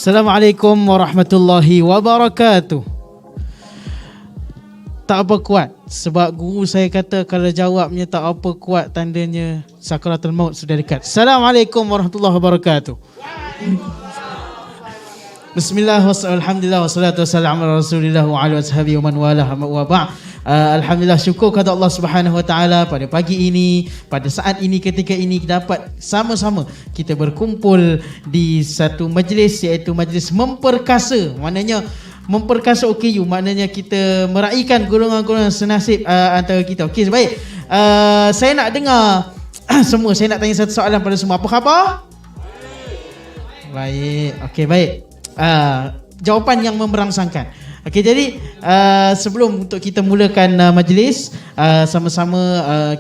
Assalamualaikum warahmatullahi wabarakatuh. Tak apa kuat, sebab guru saya kata kalau jawabnya tak apa kuat, tandanya sakaratul maut sudah dekat. Assalamualaikum warahmatullahi wabarakatuh. Bismillah, alhamdulillah, wassalatu wassalamu ala rasulillah wa ala ashabihi wa man walah wa ba'. Alhamdulillah, syukur kepada Allah Subhanahu wa taala pada pagi ini, pada saat ini, ketika ini dapat sama-sama kita berkumpul di satu majlis, iaitu majlis memperkasa. Maknanya memperkasa OKU, maknanya kita meraihkan golongan-golongan senasib antara kita. Okey, baik. Saya nak dengar semua, saya nak tanya satu soalan pada semua. Apa khabar? Baik. Okey, baik. Jawapan yang memberangsangkan. Okey, jadi sebelum untuk kita mulakan majlis, sama-sama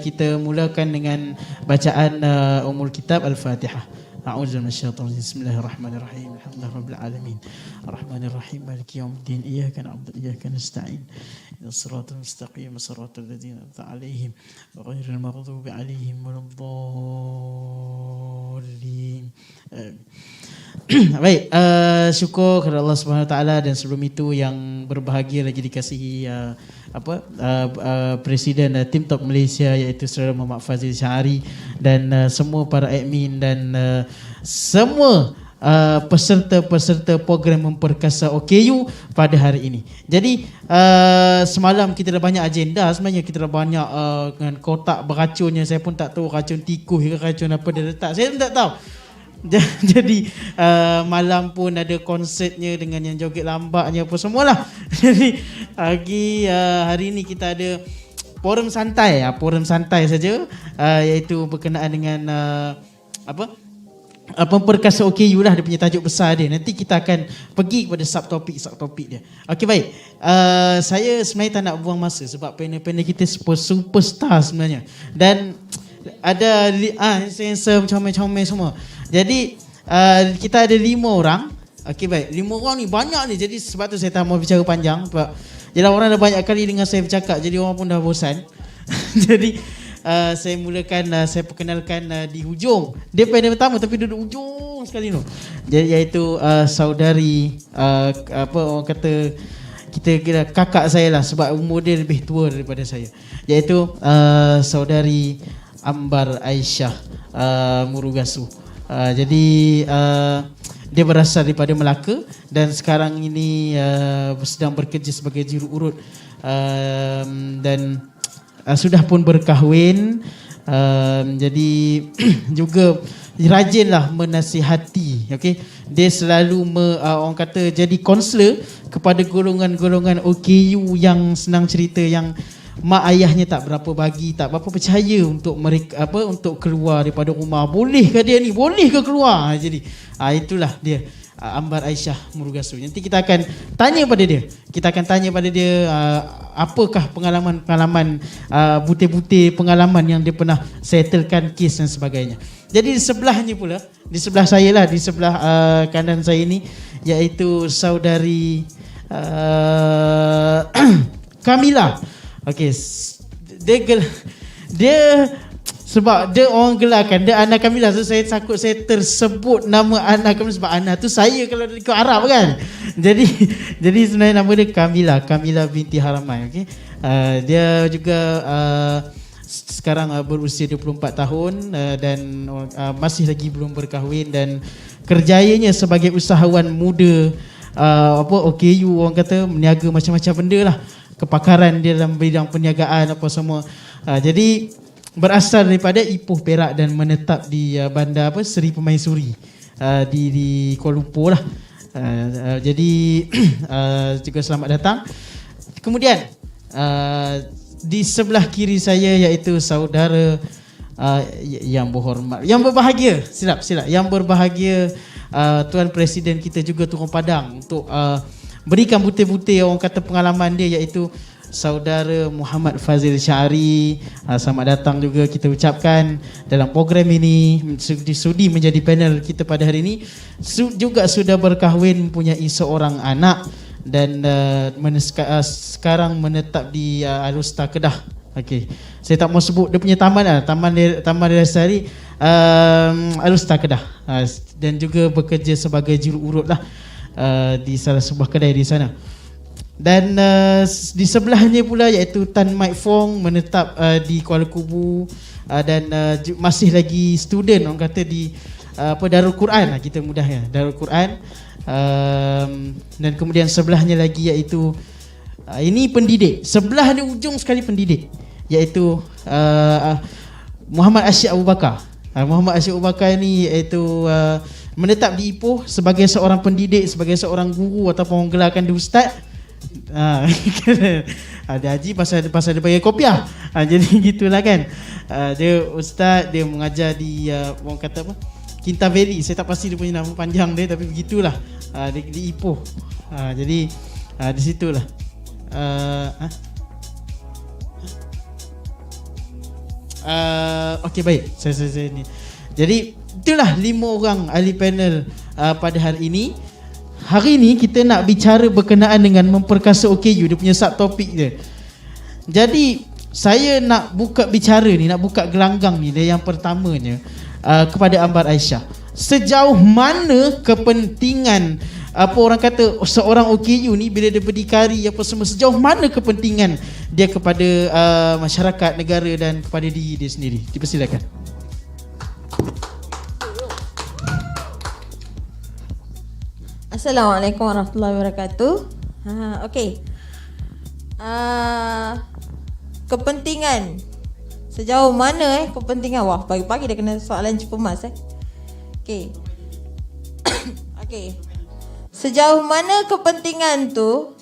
kita mulakan dengan bacaan Ummul Kitab Al-Fatihah. A'udzu minasyaitonir rajim. Bismillahirrahmanirrahim. Alhamdulillahirabbil alamin. Arrahmanirrahim. Maliki yaumiddin. Iyyaka na'budu wa iyyaka nasta'in. Ihdinas siratal mustaqim. Shiratal ladzina an'amta 'alaihim ghairil maghdubi 'alaihim waladdallin. Baik, syukur kepada Allah Subhanahu Wa Taala, dan sebelum itu yang berbahagia lagi dikasihi Presiden Tim Top Malaysia, iaitu Saudara Muhammad Fazil Syahari, dan semua para admin dan semua peserta-peserta program memperkasa OKU pada hari ini. Jadi semalam kita dah banyak agenda, sebenarnya kita dah banyak dengan kotak beracunnya. Saya pun tak tahu racun tikus ke racun apa dia letak, saya pun tak tahu. Jadi malam pun ada konsertnya dengan yang joget lambaknya apa semualah. Jadi hari ini kita ada forum santai, forum santai saja, iaitu berkenaan dengan memperkasa OKU lah, dia punya tajuk besar dia. Nanti kita akan pergi kepada subtopik dia. Okey, baik. Saya sebenarnya tak nak buang masa sebab panel-panel kita superstar sebenarnya. Dan ada handsome, comel-comel semua. Jadi kita ada 5 orang. Okey, baik. 5 orang ni banyak ni. Jadi sebab tu saya tak mau bicara panjang, sebab jelah orang dah banyak kali dengar saya bercakap, jadi orang pun dah bosan. Jadi saya mulakan, saya perkenalkan di hujung. Dia panel pertama tapi duduk hujung sekali tu. Jadi iaitu saudari orang kata, kita kira kakak saya lah, sebab umur dia lebih tua daripada saya, iaitu saudari Ambar Aisyah Murugasu. Jadi dia berasal daripada Melaka dan sekarang ini sedang bekerja sebagai jururut dan sudah pun berkahwin. Jadi juga rajinlah menasihati. Okay? Dia selalu orang kata jadi konselor kepada golongan-golongan OKU yang senang cerita, yang mak ayahnya tak berapa bagi, tak berapa percaya untuk mereka untuk keluar daripada rumah. Boleh ke dia ni? Boleh ke keluar? Jadi itulah dia, Ambar Aisyah Murugasu. Nanti kita akan tanya pada dia. Apakah pengalaman butir-butir pengalaman yang dia pernah settlekan kes dan sebagainya. Jadi di sebelahnya pula, di sebelah saya lah, di sebelah kanan saya ni, iaitu saudari Kamila. Okey, dia sebab dia orang gelarkan dia Ana Kamila, so saya takut saya tersebut nama Ana Kamila, sebab Ana tu saya kalau ikut Arab kan. Jadi sebenarnya nama dia Kamila binti Haramai. Okey, dia juga sekarang berusia 24 tahun dan masih lagi belum berkahwin, dan kerjayanya sebagai usahawan muda OKU, orang kata meniaga macam-macam benda lah. Kepakaran dia dalam bidang perniagaan apa semua. Jadi berasal daripada Ipoh, Perak, dan menetap di bandar Seri Permaisuri di Kuala Lumpur lah. Jadi juga selamat datang. Kemudian di sebelah kiri saya iaitu saudara yang berhormat, yang berbahagia, silap yang berbahagia, Tuan Presiden kita juga turun padang untuk berikan butir-butir orang kata pengalaman dia, iaitu saudara Muhammad Fazil Syahari. Selamat datang juga kita ucapkan dalam program ini, sudi menjadi panel kita pada hari ini. Juga sudah berkahwin, mempunyai seorang anak, dan sekarang menetap di Alustar Kedah. Okey, saya tak mau sebut dia punya taman lah, Taman Lestari Alustar Kedah, dan juga bekerja sebagai jururut lah. di salah sebuah kedai di sana. Dan di sebelahnya pula iaitu Tan Mike Fong menetap di Kuala Kubu, dan masih lagi student orang kata di Darul Quran lah, kita mudahnya Darul Quran. Dan kemudian sebelahnya lagi iaitu ini pendidik, sebelah ni ujung sekali pendidik, iaitu Muhammad Asyik Abu Bakar. Muhammad Asyik Abu Bakar ni iaitu menetap di Ipoh sebagai seorang pendidik, sebagai seorang guru ataupun orang gelarkan dia ustaz. Ada haji pasal dia bagi kopiah. Jadi gitulah kan. Dia ustaz, dia mengajar di orang kata apa, Kinta Valley. Saya tak pasti dia punya nama panjang dia, tapi begitulah. Di Ipoh. Jadi di situlah. Okey, baik. Saya ni. Jadi itulah 5 orang ahli panel pada hari ini. Hari ni kita nak bicara berkenaan dengan memperkasa OKU, dia punya subtopik dia. Jadi saya nak buka bicara ni, nak buka gelanggang ni dia yang pertamanya kepada Ambar Aisyah. Sejauh mana kepentingan apa orang kata seorang OKU ni bila dia berdikari apa semua, sejauh mana kepentingan dia kepada masyarakat, negara dan kepada diri dia sendiri. Dipersilakan. Assalamualaikum warahmatullahi wabarakatuh. Okey. Kepentingan. Sejauh mana kepentingan? Wah, pagi-pagi dah kena soalan cepu mas Okey. Okey. Sejauh mana kepentingan tu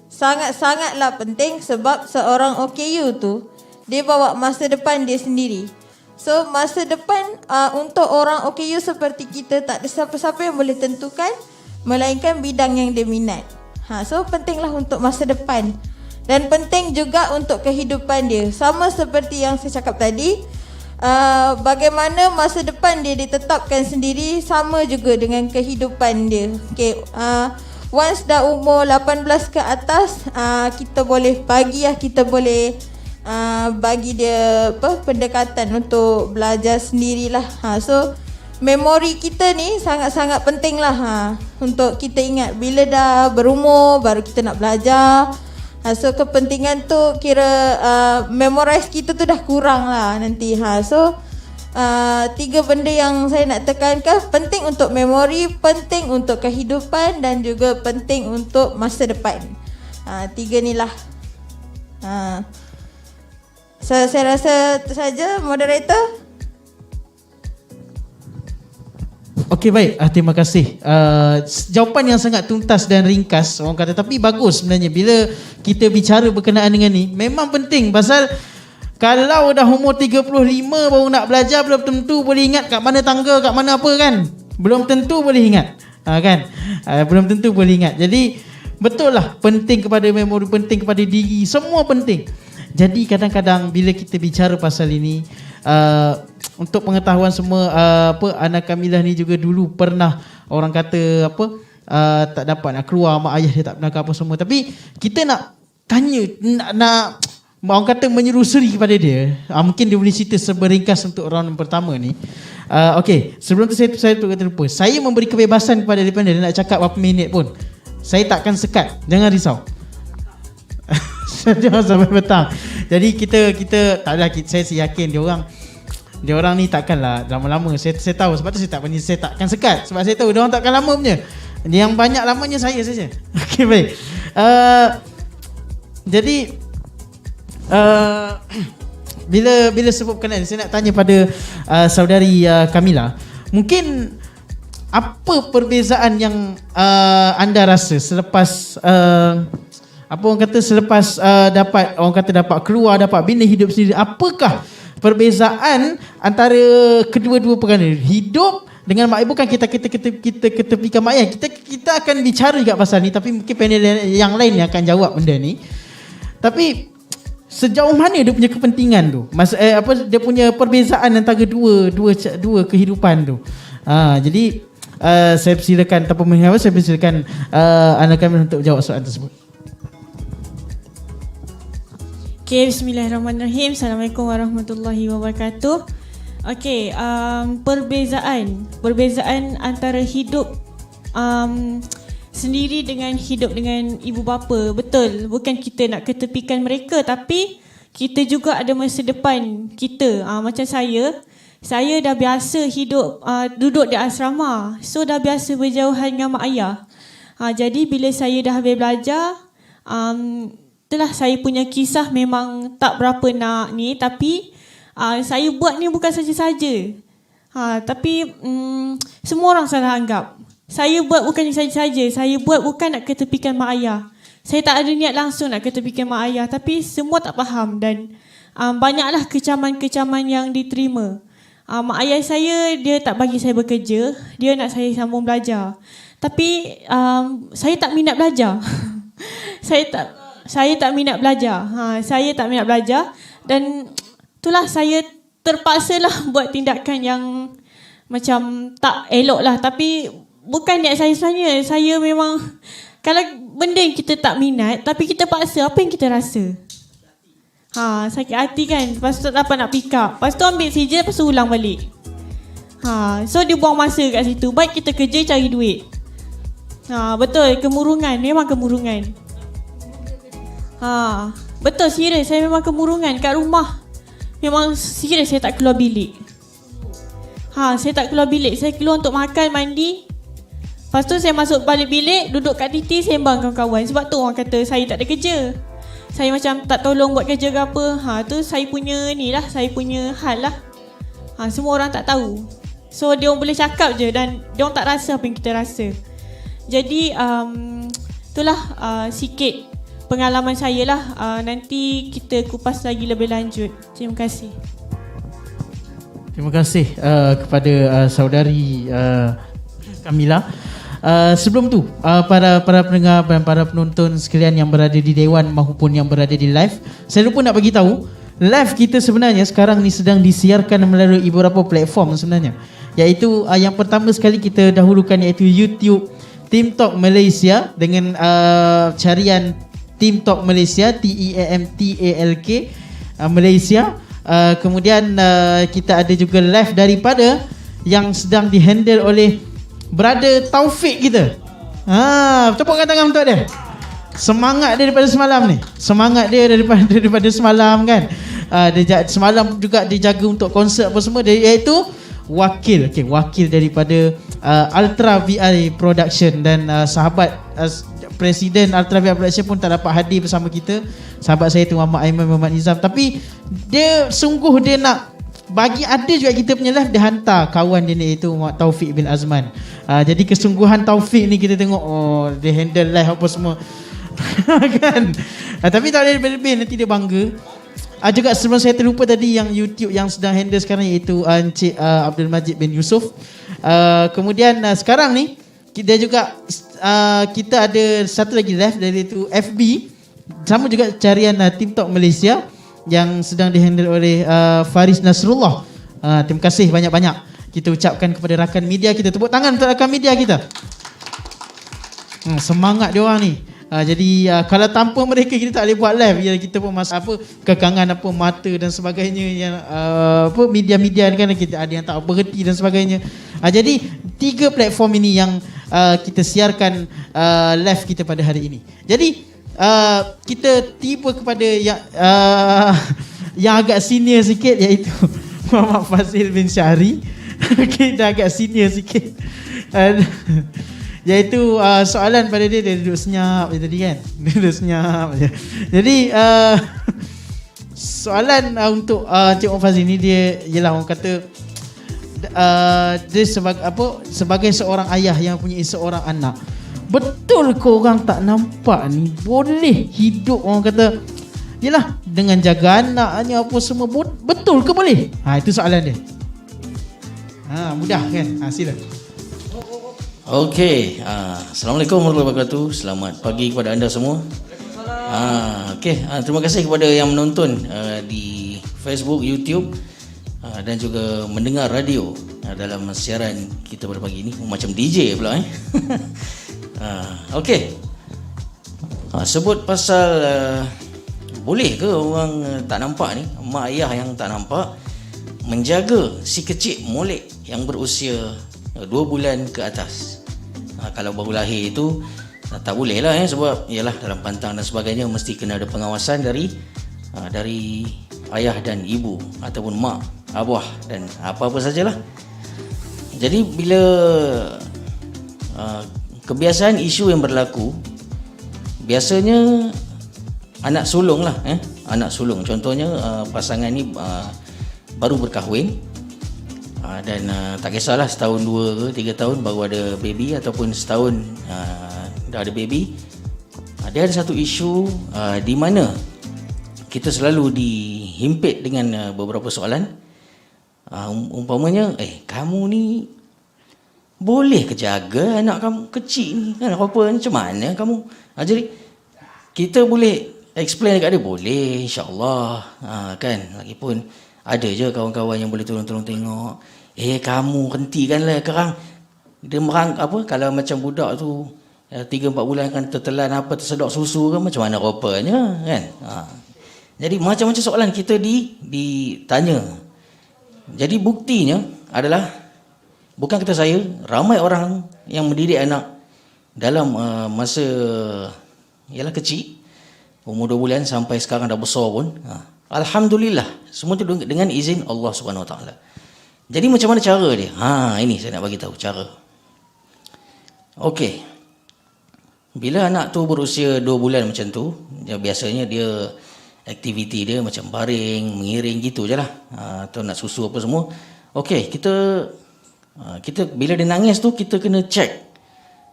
sangat-sangatlah penting sebab seorang OKU tu dia bawa masa depan dia sendiri. So masa depan untuk orang OKU seperti kita tak ada siapa-siapa yang boleh tentukan melainkan bidang yang dia minat. So pentinglah untuk masa depan dan penting juga untuk kehidupan dia. Sama seperti yang saya cakap tadi, bagaimana masa depan dia ditetapkan sendiri, sama juga dengan kehidupan dia. Okay, once dah umur 18 ke atas, kita boleh bagi kita boleh bagi dia pendekatan untuk belajar sendirilah. So memori kita ni sangat-sangat penting lah untuk kita ingat bila dah berumur baru kita nak belajar. So kepentingan tu kira memorize kita tu dah kurang lah nanti. So 3 benda yang saya nak tekankan, penting untuk memori, penting untuk kehidupan dan juga penting untuk masa depan. 3 ni lah. Saya rasa itu saja, moderator. Okey, baik. Terima kasih. Jawapan yang sangat tuntas dan ringkas orang kata, tapi bagus sebenarnya bila kita bicara berkenaan dengan ni. Memang penting pasal kalau dah umur 35 baru nak belajar, belum tentu boleh ingat kat mana tangga, kat mana apa kan. Belum tentu boleh ingat. Kan? Belum tentu boleh ingat. Jadi betul lah, penting kepada memori, penting kepada diri, semua penting. Jadi kadang-kadang bila kita bicara pasal ini, untuk pengetahuan semua, anak Kamilah ni juga dulu pernah orang kata tak dapat nak keluar, mak ayah dia tak pernah apa semua. Tapi kita nak tanya, nak orang kata menyerusuri kepada dia. Mungkin dia boleh cerita seberingkas untuk round yang pertama ni. Okey, sebelum tu saya terlupa. Saya memberi kebebasan kepada dia nak cakap berapa minit pun. Saya takkan sekat, jangan risau. Jangan sampai petang. Jadi kita taklah, saya yakin dia orang ni takkanlah lama-lama. Saya tahu, sebab tu saya takkan sekat, sebab saya tahu dia orang takkan lama punya. Yang banyak lamanya saya saja. Okey, baik. Jadi bila sebut berkenaan, saya nak tanya pada saudari Kamilah, mungkin apa perbezaan yang anda rasa selepas selepas dapat keluar, dapat bina hidup sendiri? Apakah perbezaan antara kedua-dua perkara, hidup dengan mak ibu? Kan kita ketepikan mak ayah, kita akan bicara juga pasal ni, tapi mungkin panel yang lain yang akan jawab benda ni. Tapi sejauh mana dia punya kepentingan tu, dia punya perbezaan antara dua kehidupan tu. Jadi saya persilakan anak kami untuk jawab soalan tersebut. Okay, bismillahirrahmanirrahim. Assalamualaikum warahmatullahi wabarakatuh. Okay, perbezaan antara hidup sendiri dengan hidup dengan ibu bapa. Betul, bukan kita nak ketepikan mereka, tapi kita juga ada masa depan kita. Macam saya dah biasa hidup duduk di asrama. So dah biasa berjauhan dengan mak ayah. Jadi bila saya dah habis belajar, itulah saya punya kisah memang tak berapa nak ni, tapi saya buat ni bukan saja-saja. Tapi semua orang salah anggap. Saya buat bukan saja-saja. Saya buat bukan nak ketepikan mak ayah. Saya tak ada niat langsung nak ketepikan mak ayah, tapi semua tak faham dan banyaklah kecaman-kecaman yang diterima. Mak ayah saya, dia tak bagi saya bekerja. Dia nak saya sambung belajar. Tapi saya tak minat belajar. Saya tak minat belajar. Saya tak minat belajar dan itulah saya terpaksalah buat tindakan yang macam tak elok lah. Tapi bukan niat saya sebenarnya. Saya memang, kalau benda yang kita tak minat tapi kita paksa, apa yang kita rasa? Sakit hati kan. Lepas tu tak dapat nak pick up. Lepas tu ambil CJ, lepas tu ulang balik. So dia buang masa kat situ. Baik kita kerja cari duit. Betul, kemurungan. Memang kemurungan. Betul, serius. Saya memang kemurungan kat rumah. Memang serius saya tak keluar bilik. Saya tak keluar bilik. Saya keluar untuk makan, mandi. Lepas tu saya masuk balik bilik, duduk kat titi sembang kawan-kawan. Sebab tu orang kata saya tak ada kerja. Saya macam tak tolong buat kerja ke apa. Tu saya punya ni lah, saya punya hal lah. Semua orang tak tahu. So dia orang boleh cakap je dan dia orang tak rasa apa yang kita rasa. Jadi itulah sikit pengalaman saya lah. Nanti kita kupas lagi lebih lanjut. Terima kasih. Terima kasih kepada saudari Kamila. Sebelum tu para pendengar dan para penonton sekalian yang berada di Dewan maupun yang berada di live, saya lupa nak bagi tahu, live kita sebenarnya sekarang ni sedang disiarkan melalui beberapa platform sebenarnya. Iaitu yang pertama sekali kita dahulukan iaitu YouTube Team Talk Malaysia dengan carian Team Talk Malaysia, TEAMTALK Malaysia. Kemudian kita ada juga live daripada yang sedang dihandle oleh Brother Taufik kita. Tepukkan tangan untuk dia. Semangat dia daripada semalam ni. Semangat dia daripada semalam kan. Dia semalam juga dia jaga untuk konsert apa semua. Dia iaitu wakil daripada Ultra VI Production dan sahabat Presiden Ultra VI Production pun tak dapat hadir bersama kita. Sahabat saya tu Muhammad Aiman Muhammad Nizam. Tapi dia nak bagi ada juga kita punya live, dia hantar kawan dia ni iaitu Taufik bin Azman. Jadi kesungguhan Taufik ni kita tengok, dia handle live apa semua. Kan? Tapi tak boleh lebih-lebih, nanti dia bangga. Juga sebelum saya terlupa tadi, yang YouTube yang sedang handle sekarang iaitu Encik Abdul Majid bin Yusof. Kemudian sekarang ni kita juga kita ada satu lagi live dari itu FB, sama juga carian Team Talk Malaysia yang sedang dihandle oleh Faris Nasrullah. Terima kasih banyak-banyak kita ucapkan kepada rakan media kita. Tepuk tangan untuk rakan media kita. Semangat dia orang ni. Jadi kalau tanpa mereka kita tak boleh buat live. Ya, kita pun masa kekangan mata dan sebagainya yang media-media kan, kita ada yang tak berhenti dan sebagainya. Jadi 3 platform ini yang kita siarkan live kita pada hari ini. Jadi kita tiba kepada yang agak senior sikit, iaitu Muhammad Fazil bin Syahri. Dah agak senior sikit. Iaitu soalan pada dia duduk senyap je tadi kan. Dia duduk senyap je. Jadi soalan untuk Encik Muhammad Fazil ni, dia ialah orang kata dia sebagai seorang ayah yang punya seorang anak, betul ke orang tak nampak ni boleh hidup orang kata yalah dengan jaga anaknya apa semua, betul ke boleh? Itu soalan dia. Mudah kan? Sila. Okey, Assalamualaikum warahmatullahi wabarakatuh. Selamat pagi kepada anda semua. Terima kasih kepada yang menonton di Facebook, YouTube dan juga mendengar radio dalam siaran kita pada pagi ini. Macam DJ pula Okey. Sebut pasal boleh ke orang tak nampak ni, mak ayah yang tak nampak menjaga si kecil molek yang berusia 2 bulan ke atas. Kalau baru lahir itu Tak boleh lah sebab yalah dalam pantang dan sebagainya mesti kena ada pengawasan dari ayah dan ibu ataupun mak, abah dan apa-apa sajalah. Jadi bila kebiasaan isu yang berlaku, biasanya anak sulung lah, anak sulung. Contohnya pasangan ni baru berkahwin dan tak kisahlah setahun, 2 ke 3 tahun baru ada baby ataupun setahun dah ada baby. Dia ada satu isu di mana kita selalu dihimpit dengan beberapa soalan. Umpamanya, kamu ni boleh ke jaga anak kamu kecil ni kan, apa macam mana kamu? Jadi kita boleh explain dekat dia, boleh insya-Allah kan. Lagipun ada je kawan-kawan yang boleh tolong tengok. Kamu hentikanlah kerang. Dia merang apa kalau macam budak tu 3-4 bulan kan tertelan apa tersedok susu kan, macam mana rupanya kan. Jadi macam-macam soalan kita ditanya. Jadi buktinya adalah bukan kata saya, ramai orang yang mendidik anak dalam masa ialah kecil, umur 2 bulan sampai sekarang dah besar pun, alhamdulillah semua itu dengan izin Allah Subhanahu Wa Taala. Jadi macam mana cara dia? Ini saya nak bagi tahu cara. Okey. Bila anak tu berusia 2 bulan macam tu, biasanya dia aktiviti dia macam baring, mengiring gitu je lah, atau nak susu apa semua. Okey, kita bila dia nangis tu kita kena check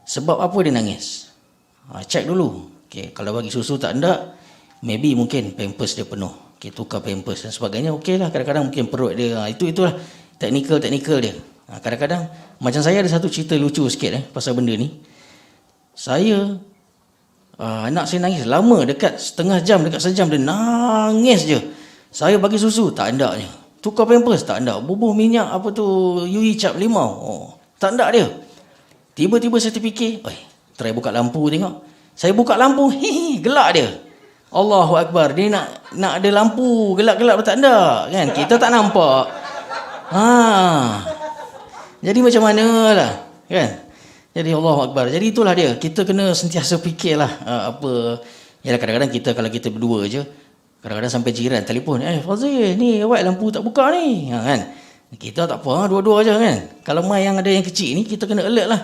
sebab apa dia nangis. Check dulu. Okey, kalau bagi susu tak ada, maybe mungkin pampers dia penuh. Okey, tukar pampers dan sebagainya. Okey lah, kadang-kadang mungkin perut dia, itulah teknikal dia. Kadang-kadang macam saya ada satu cerita lucu sikit pasal benda ni. Saya anak saya nangis lama, dekat setengah jam, dekat sejam dia nangis je. Saya bagi susu tak ada je. Tukar pampers tak ada. Bubuh minyak apa tu UI cap limau. Tak ada dia. Tiba-tiba saya terfikir, try buka lampu tengok. Saya buka lampu, gelap dia. Allahu Akbar. Dia nak ada lampu gelap-gelap tak ada kan. Kita tak nampak. Jadi macam manalah kan. Jadi Allahu Akbar. Jadi itulah dia. Kita kena sentiasa fikirlah apa. Yalah kadang-kadang kita kalau kita berdua je, kadang-kadang sampai jiran telefon, Fazil ni awak lampu tak buka ni, kan. Kita tak apa, dua-dua aja kan. Kalau mai yang ada yang kecil ni kita kena alert lah.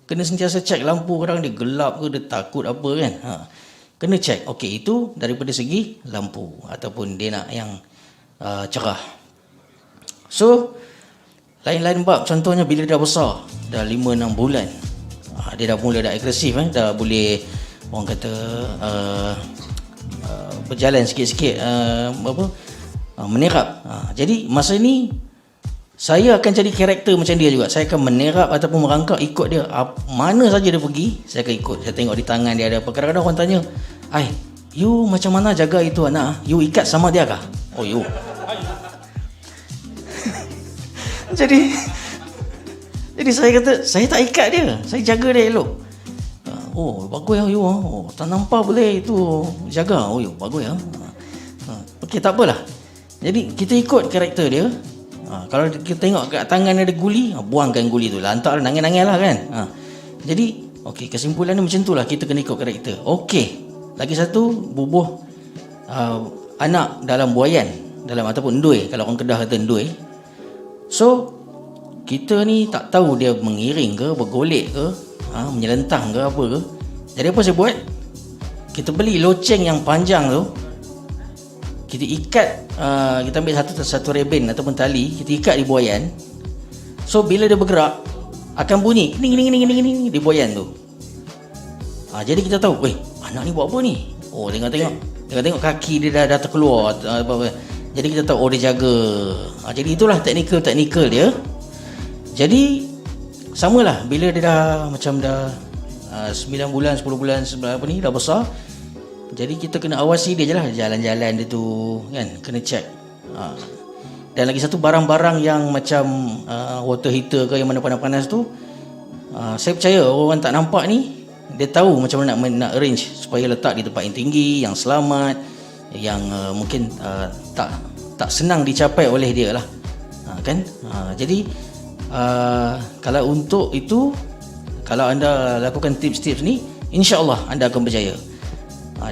Kena sentiasa check lampu, kadang dia gelap ke, dia takut apa kan. Kena check. Okey, itu daripada segi lampu ataupun dia nak yang cerah. So lain-lain bab, contohnya bila dah besar, dah 5-6 bulan, dia dah mula dah agresif, dah boleh orang kata berjalan sikit-sikit, menerap. Jadi masa ni saya akan jadi karakter macam dia juga. Saya akan menerap ataupun merangkak ikut dia. Mana saja dia pergi, saya akan ikut. Saya tengok di tangan dia ada apa. Kadang-kadang orang tanya, you macam mana jaga itu anak? You ikat sama dia kah? Oh, you. Jadi saya kata, saya tak ikat dia. Saya jaga dia elok. Bagus ya you. Tak nampak boleh itu jaga. You bagus ya. Okey, tak apalah. Jadi kita ikut karakter dia. Kalau kita tengok kat tangan ada guli, buangkan guli tu. Lantak nangis-nangis lah kan. Jadi okey, kesimpulannya macam tu lah, kita kena ikut karakter. Okey, lagi satu, bubuh anak dalam buayan, dalam ataupun endui, kalau orang Kedah kata endui. So kita ni tak tahu dia mengiring ke, bergolek ke, menyelentang ke apa ke. Jadi apa saya buat? Kita beli loceng yang panjang tu, kita ikat, kita ambil satu rebin ataupun tali, kita ikat di buayan. So bila dia bergerak akan bunyi ning di buayan tu. Jadi kita tahu, anak ni buat apa ni? Tengok kaki dia dah terkeluar apa. Jadi kita tahu dia jaga. Jadi itulah teknikal dia. Jadi samalah bila dia dah macam dah 9 bulan, 10 bulan apa ni dah besar. Jadi kita kena awasi dia je lah, jalan-jalan dia tu kan, kena check. Dan lagi satu, barang-barang yang macam water heater ke yang mana panas-panas tu, saya percaya orang tak nampak ni dia tahu macam mana nak arrange supaya letak di tempat yang tinggi, yang selamat, yang mungkin tak senang dicapai oleh dia lah, kan. Jadi kalau untuk itu, kalau anda lakukan tips-tips ni, InsyaAllah anda akan berjaya.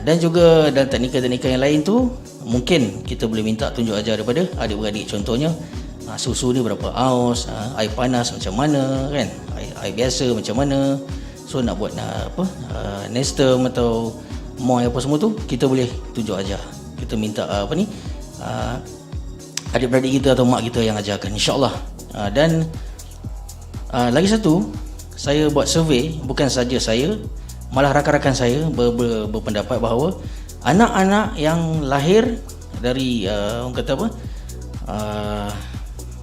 Dan juga dalam teknikal-teknikal yang lain tu, mungkin kita boleh minta tunjuk ajar daripada adik-beradik. Contohnya susu ni berapa aus, air panas macam mana kan, air biasa macam mana. So nak buat nestem atau moi apa semua tu, kita boleh tunjuk ajar. Kita minta adik-beradik kita atau mak kita yang ajarkan, insyaAllah. Dan lagi satu, saya buat survey, bukan saja saya, malah rakan-rakan saya berpendapat bahawa anak-anak yang lahir dari orang kata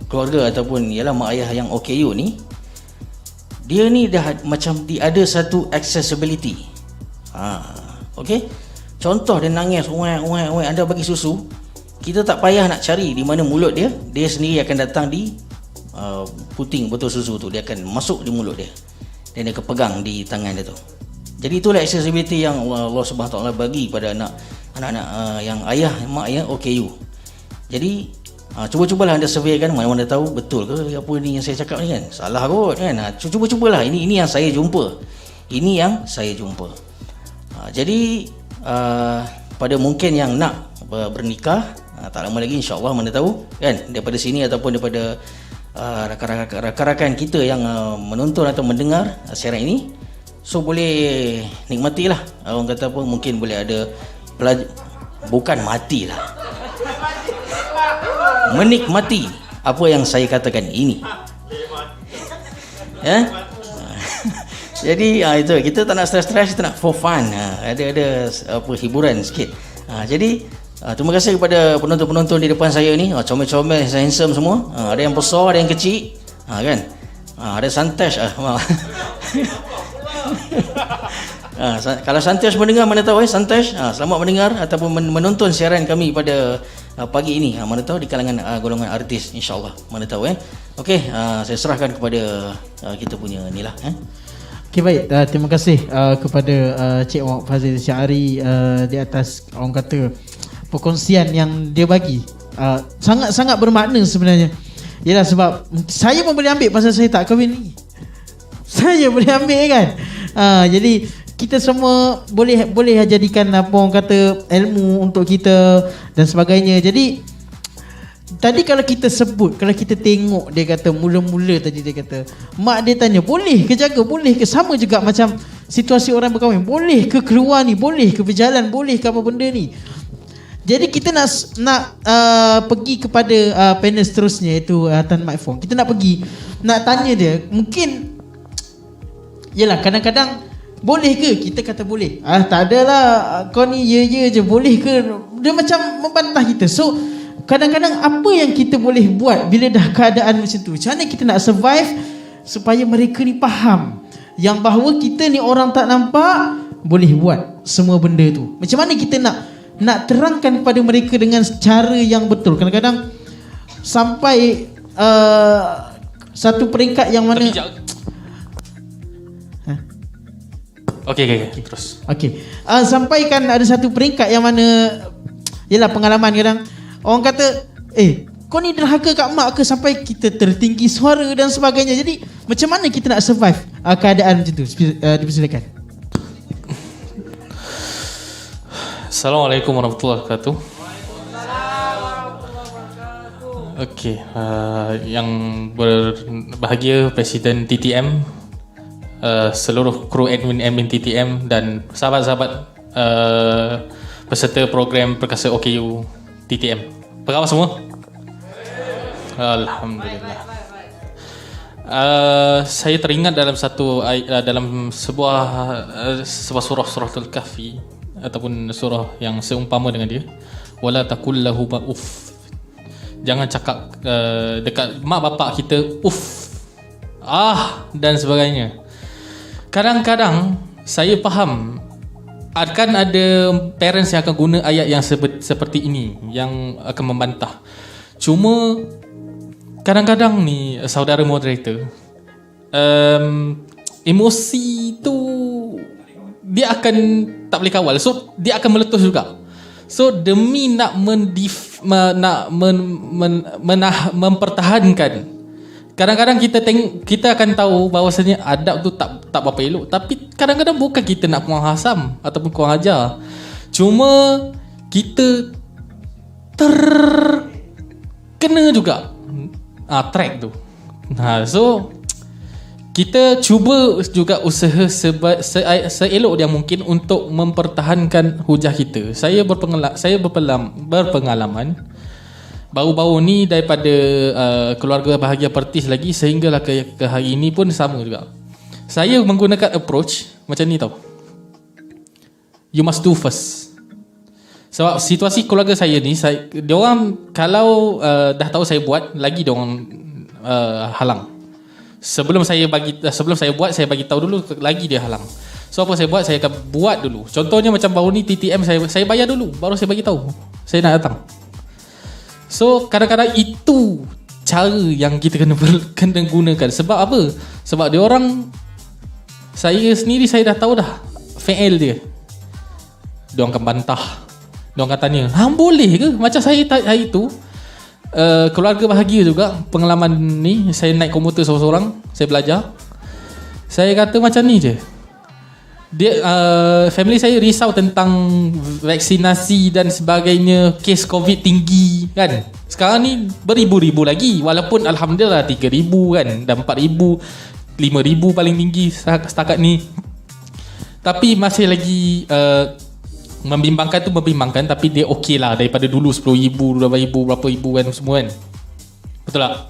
keluarga ataupun ialah mak ayah yang OKU ni, dia ni dah macam ada satu accessibility. Okey. Contoh dia nangis, anda bagi susu, kita tak payah nak cari di mana mulut dia, dia sendiri akan datang di puting botol susu tu, dia akan masuk di mulut dia dan dia akan pegang di tangan dia tu. Jadi itulah accessibility yang Allah Subhanahu Wa Taala bagi pada anak-anak yang ayah mak ayah OKU. Jadi cuba-cubalah anda survey kan, mana-mana tahu betul ke apa ni yang saya cakap ni kan, salah kot kan. Cuba-cubalah, ini yang saya jumpa, ini yang saya jumpa. Jadi pada mungkin yang nak bernikah, tak lama lagi insyaAllah, mana tahu kan, daripada sini ataupun daripada rakan-rakan kita yang menonton atau mendengar siaran ini, so boleh nikmatilah, orang kata apa, mungkin boleh ada bukan matilah, menikmati apa yang saya katakan ini. Ya. Jadi itu kita tak nak stres-stres, kita nak for fun. Ada hiburan sikit. Jadi terima kasih kepada penonton-penonton di depan saya ni, comel-comel, handsome semua. Ada yang besar, ada yang kecil. Kan? Ada Santesh. Kalau Santesh mendengar, mana tahu Santesh, selamat mendengar ataupun menonton siaran kami pada pagi ini. Mana tahu di kalangan golongan artis, insya-Allah. Mana tahu Okey, saya serahkan kepada kita punya ni lah. Okey, baik, terima kasih kepada Cik Muhammad Fazil Syahari di atas orang kata perkongsian yang dia bagi. Sangat-sangat bermakna sebenarnya. Yalah, sebab saya pun boleh ambil pasal saya tak kahwin lagi. Saya boleh ambil kan. Jadi kita semua boleh jadikan apa orang kata ilmu untuk kita dan sebagainya. Jadi tadi kalau kita sebut, kalau kita tengok, dia kata mula-mula tadi dia kata, mak dia tanya boleh ke jaga, boleh ke, sama juga macam situasi orang berkahwin, boleh ke keluar ni, boleh ke berjalan, boleh ke apa benda ni. Jadi kita nak pergi kepada panel seterusnya, iaitu Tan Mat Fong. Kita nak pergi, nak tanya dia, mungkin yelah kadang-kadang boleh ke, kita kata boleh, tak adalah kau ni ya je, boleh ke, dia macam membantah kita. So kadang-kadang apa yang kita boleh buat bila dah keadaan macam tu, macam mana kita nak survive supaya mereka ni faham yang bahawa kita ni orang tak nampak boleh buat semua benda tu. Macam mana kita nak terangkan kepada mereka dengan cara yang betul. Kadang-kadang sampai satu peringkat yang mana Okey, terus. Okey. Sampaikan ada satu peringkat yang mana yalah pengalaman kadang orang kata, kau ni derhaka kat mak ke, sampai kita tertinggi suara dan sebagainya. Jadi macam mana kita nak survive keadaan macam tu? Dipersilakan. Assalamualaikum warahmatullahi wabarakatuh. Okey, yang berbahagia Presiden TTM, seluruh kru admin TTM dan sahabat-sahabat peserta program Perkasa OKU TTM. Apa khabar semua? Alhamdulillah. Saya teringat dalam sebuah surah, Suratul Kahfi, ataupun surah yang seumpama dengan dia, wala taqul lahu uff. Jangan cakap dekat mak bapak kita uff, dan sebagainya. Kadang-kadang saya faham akan ada parents yang akan guna ayat yang seperti ini, yang akan membantah. Cuma kadang-kadang ni saudara moderator, emosi tu dia akan tak boleh kawal, so dia akan meletus juga. So demi nak mempertahankan kadang-kadang kita akan tahu bahawasanya adab tu tak berapa elok, tapi kadang-kadang bukan kita nak kurang hasam ataupun kurang ajar. Cuma kita terkena juga track tu. So kita cuba juga usaha seelok dia mungkin untuk mempertahankan hujah kita. Saya berpengalaman baru-baru ni daripada keluarga bahagia Pertis lagi sehinggalah ke hari ini pun sama juga. Saya menggunakan approach macam ni tau. You must do first. Sebab situasi keluarga saya ni, diorang kalau dah tahu saya buat, lagi diorang halang. Sebelum saya buat, saya bagi tahu dulu, lagi dia halang. So apa saya buat, saya akan buat dulu. Contohnya macam baru ni TTM saya bayar dulu, baru saya bagi tahu saya nak datang. So kadang-kadang itu cara yang kita kena gunakan. Sebab apa? Sebab dia orang, saya sendiri saya dah tahu dah fail dia. Dia orang akan bantah. Dia orang akan tanya, "Hang boleh ke?" Macam saya hari tu keluarga bahagia juga. Pengalaman ni, saya naik komuter seorang-seorang, saya belajar. Saya kata macam ni je. Dia family saya risau tentang vaksinasi dan sebagainya, kes COVID tinggi kan. Sekarang ni beribu-ribu lagi, walaupun alhamdulillah 3,000 kan, dan 4,000, 5,000 paling tinggi setakat ni. Tapi masih lagi membimbangkan, tapi dia okey lah daripada dulu 10,000, 12,000, berapa ribu kan semua kan. Betul tak?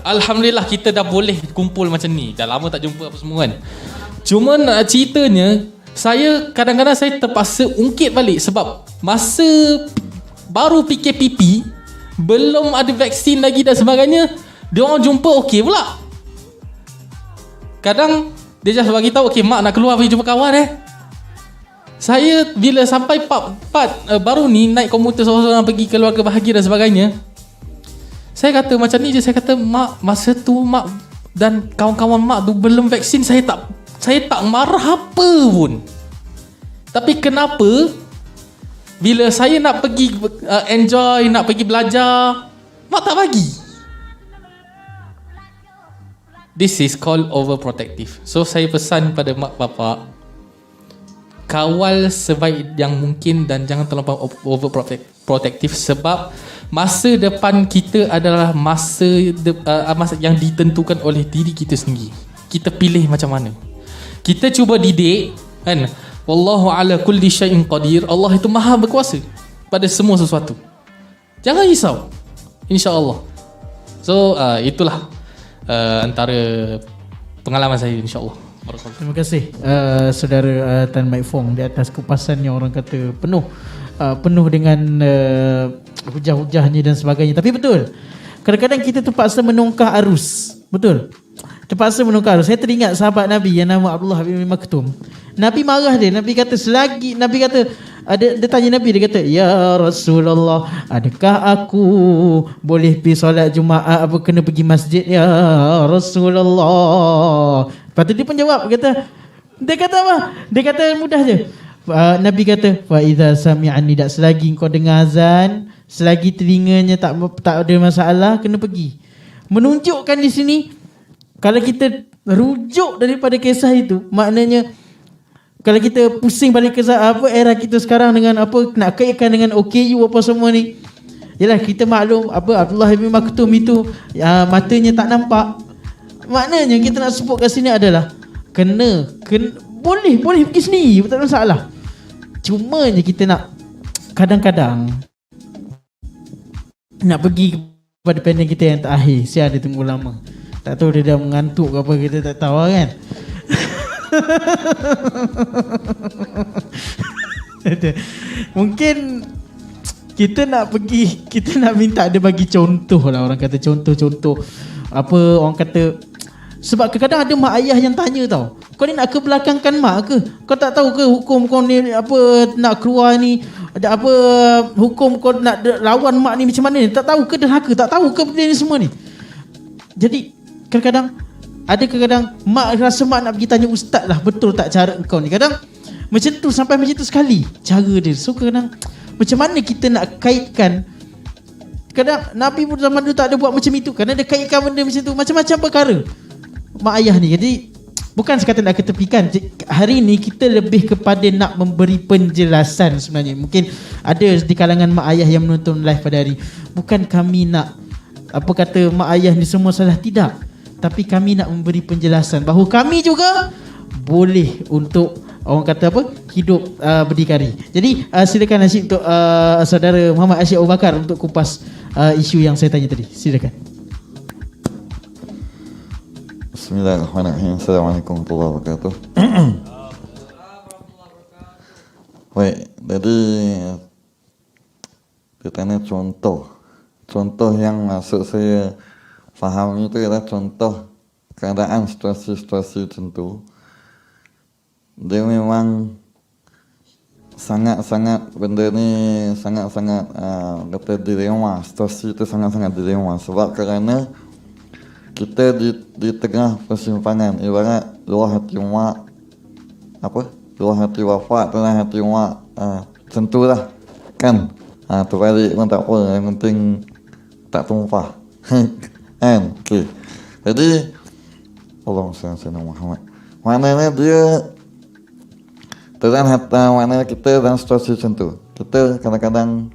Alhamdulillah kita dah boleh kumpul macam ni. Dah lama tak jumpa apa semua kan. Cuma nak ceritanya, saya kadang-kadang saya terpaksa ungkit balik sebab masa baru PKPP, belum ada vaksin lagi dan sebagainya, dia orang jumpa okey pula. Kadang dia just bagi tahu, "Okey mak nak keluar pergi jumpa kawan Saya bila sampai part baru ni naik komuter seorang-seorang pergi keluarga bahagia dan sebagainya, saya kata macam ni je, saya kata, "Mak, masa tu mak dan kawan-kawan mak tu belum vaksin, saya tak marah apa pun. Tapi kenapa bila saya nak pergi enjoy, nak pergi belajar, mak tak bagi?" This is called overprotective. So saya pesan pada mak bapak, kawal sebaik yang mungkin dan jangan terlampau overprotective, sebab masa depan kita adalah masa yang ditentukan oleh diri kita sendiri. Kita pilih macam mana. Kita cuba didik kan. Wallahu ala kulli syai'in qadir. Allah itu maha berkuasa pada semua sesuatu. Jangan risau, insya-Allah. So itulah antara pengalaman saya, insya-Allah. Terima kasih saudara Tan Mat Fong di atas kupasan yang orang kata penuh dengan hujah-hujahnya dan sebagainya. Tapi betul, kadang-kadang kita terpaksa menongkah arus. Betul, terpaksa menongkah arus. Saya teringat sahabat Nabi yang nama Abdullah bin Maktum. Nabi marah dia. Nabi kata dia tanya Nabi, dia kata, "Ya Rasulullah, adakah aku boleh pergi solat Jumaat, kena pergi masjid ya Rasulullah?" Lepas tu dia pun jawab, dia kata apa? Dia kata mudah je. Nabi kata, "Fa idza sami'ani," tak selagi kau dengar azan, selagi telinganya tak ada masalah, kena pergi. Menunjukkan di sini, kalau kita rujuk daripada kisah itu, maknanya kalau kita pusing balik ke era kita sekarang dengan nak kaitkan dengan OKU apa semua ni, yalah kita maklum Abdullah bin Maktum itu matanya tak nampak. Maknanya kita nak sebut kat sini adalah kena boleh pergi sendiri, tak ada masalah. Cumanya kita nak kadang-kadang nak pergi kepada pendek kita yang terakhir. Siapa dia tunggu lama, tak tahu dia dah mengantuk ke apa, kita tak tahu kan. Mungkin kita nak minta dia bagi contoh lah. Orang kata contoh orang kata, sebab kadang-kadang ada mak ayah yang tanya tau, "Kau ni nak ke belakangkan mak ke? Kau tak tahu ke hukum kau ni nak keluar ni, ada hukum kau nak lawan mak ni macam mana ni? Tak tahu ke derhaka? Tak tahu ke benda ni semua ni?" Jadi kadang-kadang mak rasa mak nak pergi tanya ustaz lah, betul tak cara kau ni. Kadang macam tu, sampai macam tu sekali cara dia. So kadang macam mana kita nak kaitkan, kadang Nabi pun zaman dulu tak ada buat macam itu. Kerana dia kaitkan benda macam tu, macam-macam perkara mak ayah ni. Jadi bukan sekadar nak ketepikan. Hari ni kita lebih kepada nak memberi penjelasan sebenarnya. Mungkin ada di kalangan mak ayah yang menonton live pada hari. Bukan kami nak apa kata mak ayah ni semua salah, tidak. Tapi kami nak memberi penjelasan bahawa kami juga boleh untuk orang kata apa, hidup berdikari. Jadi silakan Asyik untuk saudara Muhammad Asyik Abu Bakar untuk kupas isu yang saya tanya tadi. Silakan. Bismillahirrahmanirrahim. Assalamualaikum warahmatullahi wabarakatuh. Baik, jadi dia tanya contoh yang masuk saya faham itu adalah contoh keadaan situasi-situasi tertentu. Dia memang sangat-sangat benda ni sangat-sangat kata dilema. Situasi itu sangat-sangat dilema sebab kerana kita di tengah persimpangan, ibarat luar hati mak luar hati bapa, tengah hati mak, tentulah kan, terbalik pun tak apa, yang penting tak tumpah. Kan, okey. Jadi Allahumma salli ala Muhammad, maknanya dia terang hati, maknanya kita dalam situasi macam tu, kita kadang-kadang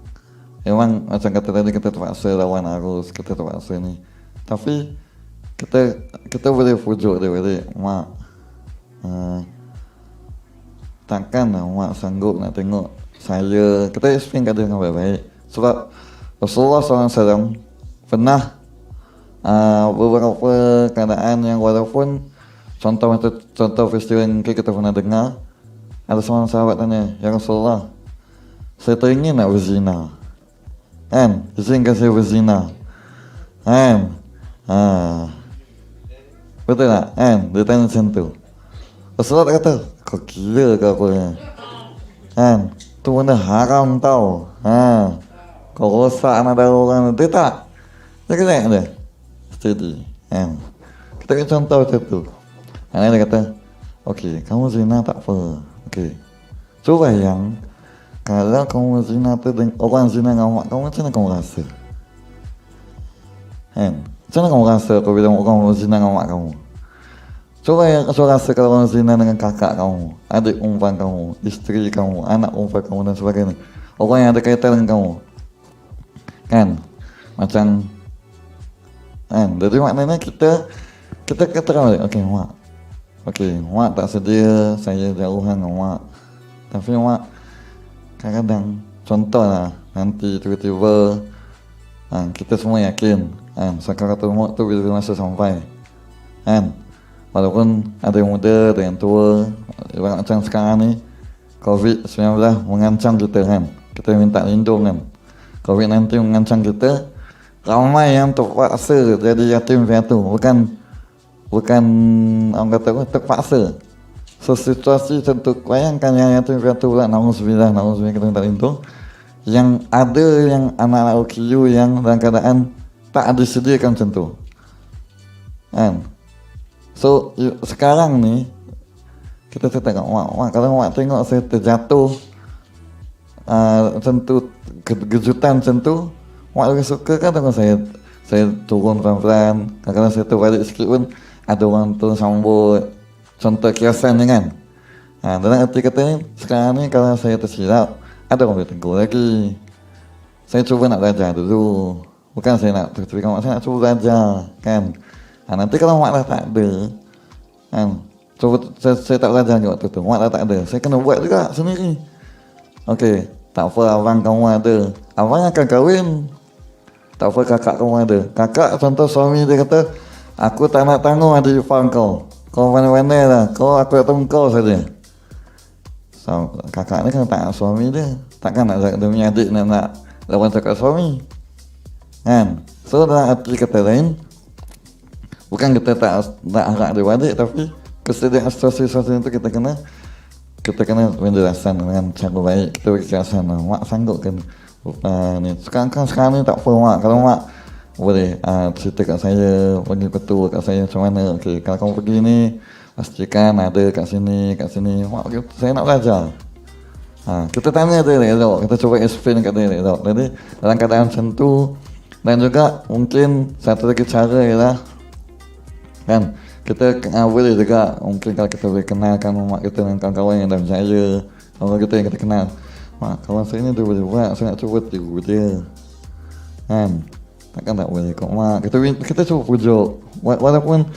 memang macam kata tadi, kita terpaksa lawan arus, kita terpaksa ni, tapi kita boleh pujuk dia balik, mak, takkan mak sanggup nak tengok saya. Kita explain kat dia dengan baik-baik. Sebab Rasulullah SAW pernah beberapa keadaan yang walaupun contoh peristiwa yang kita pernah dengar, ada seorang sahabat tanya, ya Rasulullah, saya teringin nak berzina, kan, izinkan saya berzina, kan, betul tak? Kan? Dia tanya macam tu. Rasulullah tak kata, kau gila ke apa? Kan? Tu benda haram tau. Kau rosak anak darah orang. Dia tak. Dia kata dia. Steady. Kan? Kita kena contoh macam tu. Anak dia kata, okey, kamu zina tak apa. Okey. Cuba yang kalau kamu zina tu dengan orang zina dengan mak kamu, macam mana kamu rasa? Kan? Macam mana kamu rasa bila orang zina dengan mak kamu? Cuba yang kau rasa kalau orang zina dengan kakak kamu, adik perempuan kamu, isteri kamu, anak perempuan kamu dan sebagainya. Orang yang ada kaitan dengan kamu. Kan? Macam, kan? Jadi maknanya kita katakan balik, okey mak. Okey, mak tak sedia saya jauhan dengan mak. Tapi mak kadang-kadang, contohlah nanti tiba-tiba kita semua yakin sakaratul maut tu bila masa sampai, kan, walaupun ada yang muda, ada yang tua, ibarat macam sekarang ni COVID-19 mengancam kita, kan, kita minta lindung, kan, COVID-19 mengancam kita, ramai yang terpaksa jadi yatim piatu, bukan orang kata apa, terpaksa. So situasi tentu, bayangkan yang yatim piatu pula, na'udzubillah kita minta lindung, yang ada yang anak-anak OKU yang dalam keadaan tak disediakan macam tu, kan. So sekarang ni kita tengok mak, kalau mak tengok saya terjatuh macam tu, kejutan macam tu, mak lebih suka kan tengok saya turun pelan-pelan, kadang-kadang saya terbalik sikit pun ada orang tu sambut, contoh kiasan ni, kan. Dalam arti kata ni, sekarang ni kalau saya tersilap, ada orang boleh tegur lagi. Saya cuba nak belajar dulu. Bukan saya nak tertepikan mak, saya nak cuba belajar, kan. Nanti kalau mak dah tak ada, kan, cuba saya tak belajar juga waktu tu, mak dah tak ada, saya kena buat juga sendiri. Okey, tak apa abang kamu ada, abang akan kahwin. Tak apa kakak kamu ada. Kakak contoh suami dia kata, aku tak nak tanggung adik ipar kau. Kau pandai-pandai lah, aku nak tanggung kau saja. So, kakak ni kan tak suami dia, takkan nak demi adik nak lawan cakap suami, kan. So dalam arti kata lain, bukan kita tak harap adik-adik, tapi kesediaan situasi-situasi itu kita kena penjelasan dengan cara baik. Kita beri kejelasan, mak sanggup kan ni. Sekarang ni tak apa mak, kalau mak boleh cerita kat saya, bagi petua kat saya macam mana. Okey, kalau kamu pergi ni, pastikan ada kat sini. Mak, saya nak belajar. Kita tanya dia elok, kita cuba explain kat dia elok. Jadi dalam keadaan macam tu, Dan juga mungkin satu lagi cara ialah kan kita boleh juga mungkin kalau kita boleh kenalkan mak kita dengan kawan-kawan yang dah berjaya, kawan kita yang kita kenal. Mak, kawan saya ni dia boleh buat, saya nak cuba tiru dia. Kan? Takkan tak boleh kok mak. Kita cuba pujuk. Walaupun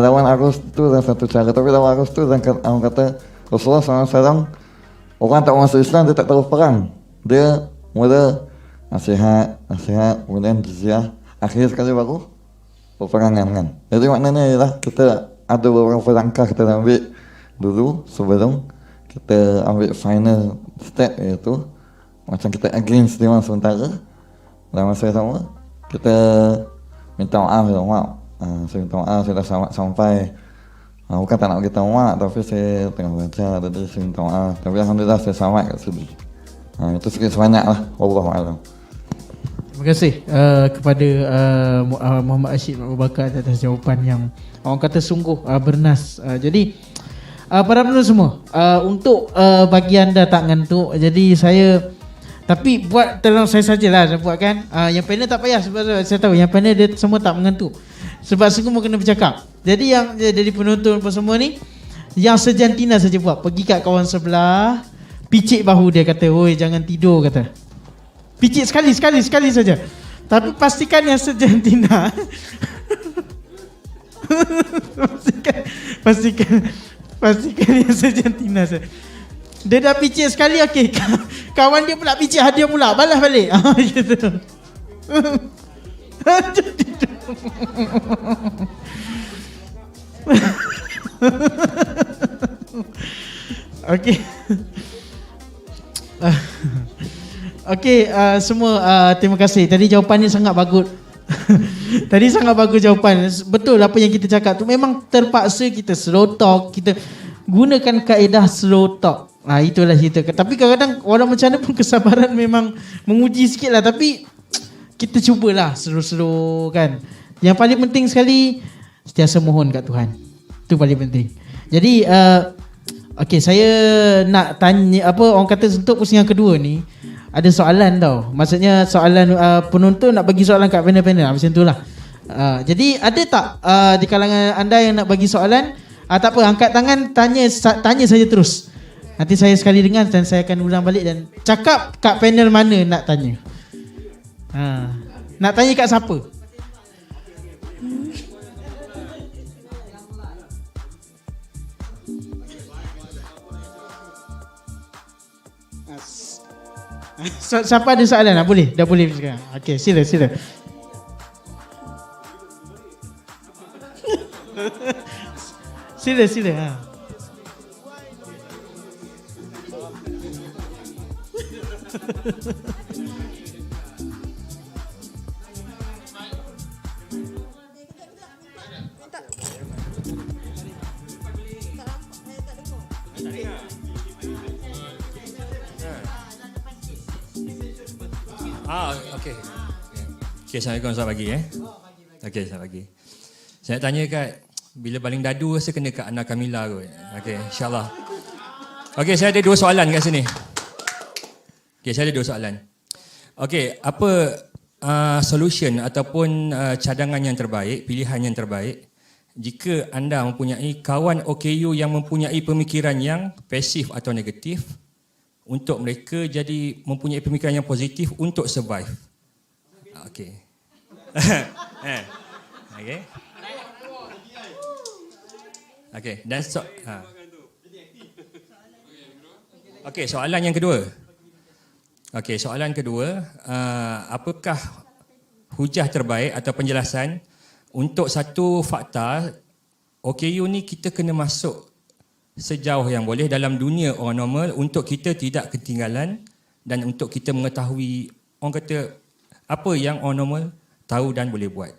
lawan arus tu dan satu cara, tapi lawan arus tu dan orang kata Rasulullah SAW orang tak masuk Islam dia tak tahu perang. Dia mula nasihat, kemudian jizyah, akhir sekali baru peperangan kan. Jadi maknanya ialah kita ada beberapa langkah kita ambil dulu sebelum kita ambil final step, iaitu macam kita against dia sementara. Dalam masa yang sama kita minta maaf, saya minta maaf saya dah sampai bukan tak nak beritahu mak, tapi saya tengah baca, jadi saya minta maaf, tapi alhamdulillah saya selamat kat sini. Itu sikit sebanyak lah. Wallahualam. Terima kasih kepada Muhammad Ashid Abu Bakar atas jawapan yang orang kata sungguh bernas. Jadi para penonton semua, untuk bagi anda tak ngantuk, jadi saya tapi buat tolong saya sajalah saya buat kan. Yang panel tak payah sebab saya tahu yang panel dia semua tak mengantuk. Sebab semua kena bercakap. Jadi yang jadi penonton apa semua ni, yang sejantina saja buat. Pergi kat kawan sebelah, picit bahu dia, kata, "Oi, jangan tidur," kata. Picit sekali saja. Tapi pastikan yang sejantina. pastikan yang sejantina saja. Dia dah picit sekali, okey. Kawan dia pula picit hadiah pula, balas balik. Gitu. Okey. Okey, semua terima kasih. Tadi jawapannya sangat bagus. Tadi sangat bagus jawapan. Betul apa yang kita cakap tu, memang terpaksa kita slow talk, kita gunakan kaedah slow talk. Itulah cerita. Tapi kadang-kadang walau macam mana pun kesabaran memang menguji sikit lah. Tapi kita cubalah slow-slow kan. Yang paling penting sekali, sentiasa mohon kat Tuhan. Itu paling penting. Jadi okey, saya nak tanya orang kata untuk pusing yang kedua ni ada soalan tau. Maksudnya soalan penonton nak bagi soalan kat panel-panel macam tu lah. Jadi ada tak di kalangan anda yang nak bagi soalan? Tak apa, angkat tangan, tanya saja terus. Nanti saya sekali dengar dan saya akan ulang balik dan cakap kat panel mana nak tanya. Nak tanya kat siapa? Siapa ada soalan? Boleh? Dah boleh sekarang. Okey, sila. Sila. Okey. Okey, Assalamualaikum, selamat pagi Okey, selamat pagi. Saya nak tanya kat bila baling dadu rasa kena kat Ana Kamila kot. Okey, insya-Allah. Okey, saya ada dua soalan kat sini. Okey, apa solution ataupun cadangan yang terbaik, pilihan yang terbaik jika anda mempunyai kawan OKU yang mempunyai pemikiran yang pasif atau negatif, untuk mereka jadi mempunyai pemikiran yang positif untuk survive. Okey. Okey. Okey, dan Okey, soalan yang kedua. Apakah hujah terbaik atau penjelasan untuk satu fakta OKU ni kita kena masuk sejauh yang boleh dalam dunia orang normal untuk kita tidak ketinggalan dan untuk kita mengetahui orang kata apa yang orang normal tahu dan boleh buat.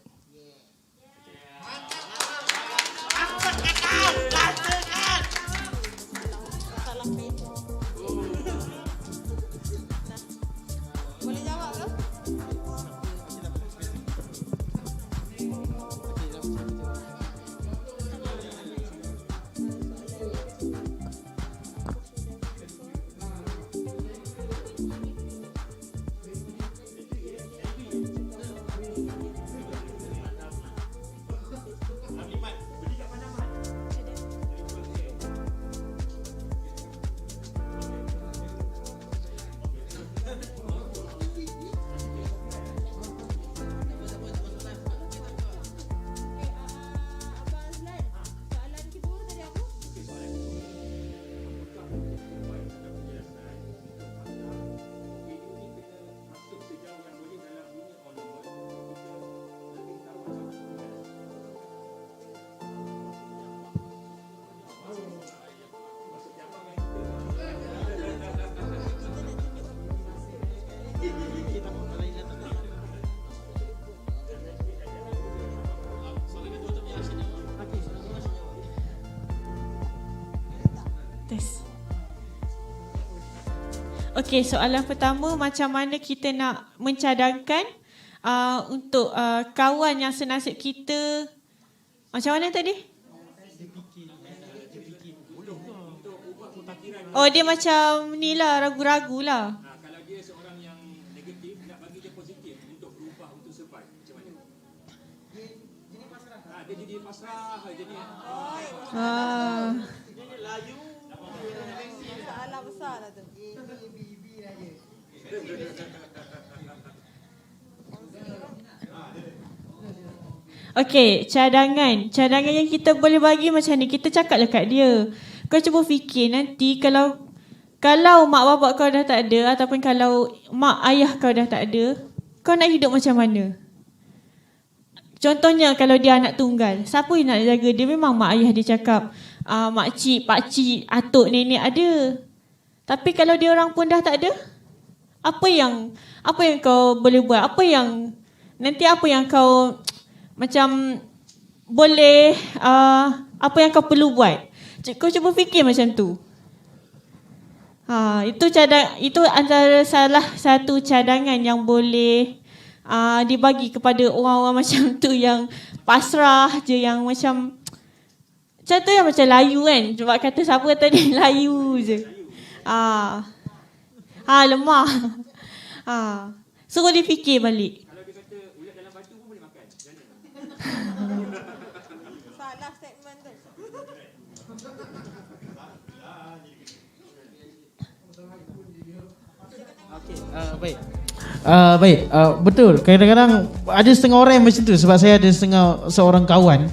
Tes. Okey, soalan pertama, macam mana kita nak mencadangkan untuk kawan yang senasib kita. Macam mana tadi? Oh, dia macam ni lah, ragu-ragu lah. Kalau dia seorang yang negatif, nak bagi dia positif untuk berubah, untuk survive, macam mana? Dia jadi pasrah, jadi Masalah besar lah tu. Okey, cadangan yang kita boleh bagi macam ni, kita cakap dekat dia. Kau cuba fikir nanti kalau mak bapak kau dah tak ada, ataupun kalau mak ayah kau dah tak ada, kau nak hidup macam mana? Contohnya kalau dia anak tunggal, siapa yang nak jaga dia? Memang mak ayah dia cakap, makcik, pakcik, atuk, nenek ada. Tapi kalau dia orang pun dah tak ada, apa yang kau boleh buat? Apa yang kau macam boleh, apa yang kau perlu buat? Kau cuba fikir macam tu. Itu antara salah satu cadangan yang boleh dibagi kepada orang-orang macam tu, yang pasrah je, yang macam tu yang macam layu kan. Sebab kata siapa tadi, layu je. Lemah. Suruh dia fikir balik. kalau dia kata ulat dalam batu pun boleh makan. Salah statement tu. Baik. Baik, betul. Kadang-kadang ada setengah orang yang macam tu. Sebab saya ada seorang kawan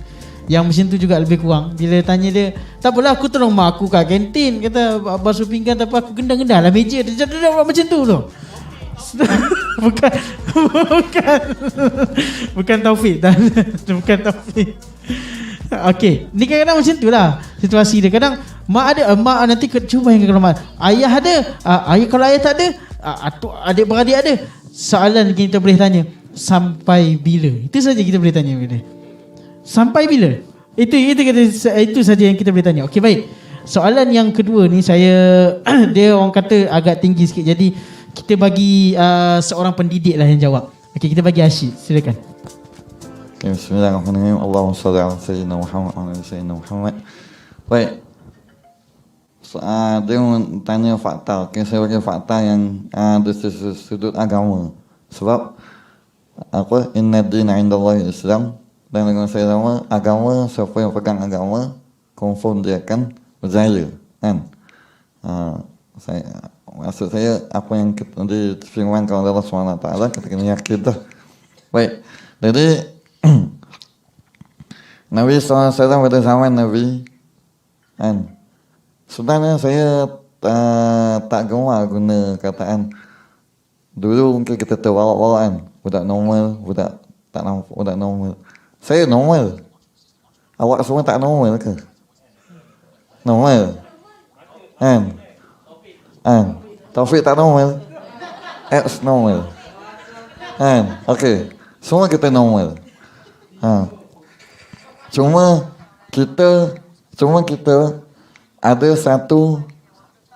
yang macam tu juga lebih kurang. Bila tanya dia, tak apalah aku tolong mak aku kat kantin, kata basuh pinggan, tapi aku gendang-gendang lah meja. Dia macam tu tu. Bukan Taufik. Bukan Taufik. Okey, ni kadang-kadang macam tu lah situasi dia. Kadang mak ada, mak nanti cuba yang kalau mak, ayah ada, ayah kalau ayah tak ada, adik beradik ada. Soalan kita boleh tanya, sampai bila? Itu saja kita boleh tanya bila. Sampai bila? Itu saja yang kita boleh tanya. Okey, baik. Soalan yang kedua ni dia orang kata agak tinggi sikit. Jadi kita bagi seorang pendidik lah yang jawab. Okey, kita bagi Asyid. Silakan. Bismillahirrahmanirrahim. Allahumma salli ala sayyidina Muhammad wa ala sayyidina Muhammad. Baik. Dia tanya fakta. Okay, saya bagi fakta yang dari sudut agama. Sebab inna dina indallahi Islam, dan dengan saya sama agama, siapa yang pegang agama confirm dia akan berjaya, kan? Maksud saya apa yang difirmankan oleh Allah SWT, kita kena yakin dah. Baik. Jadi Nabi SAW pada zaman Nabi, kan, sebenarnya saya tak gemar guna kataan. Dulu mungkin kita terbawa-bawa, kan, budak normal, budak tak nampak, budak normal. Saya normal. Awak semua tak normal ke? Normal, kan? Taufik tak normal, normal, kan? Okey, semua kita normal. Cuma kita ada satu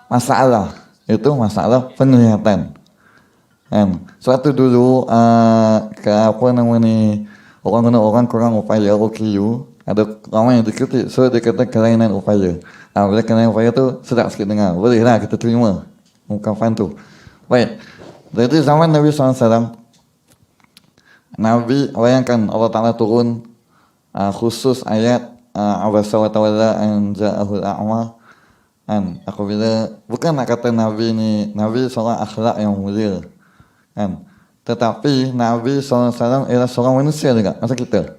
masalah, itu masalah penglihatan. Suatu dulu orang kurang upaya OKU, ada ramai yang dikritik, so dia kata kelainan upaya. Bila kelainan upaya tu sedap sikit dengar, boleh lah kita terima ungkapan tu. Baik, jadi zaman Nabi SAW, Nabi, bayangkan Allah Ta'ala turun khusus ayat abasa wa tawalla an ja'ahul a'ma. Apabila, bukan nak kata Nabi ni, Nabi seorang akhlak yang mulia, kan? Tetapi Nabi SAW ialah seorang manusia juga, macam kita,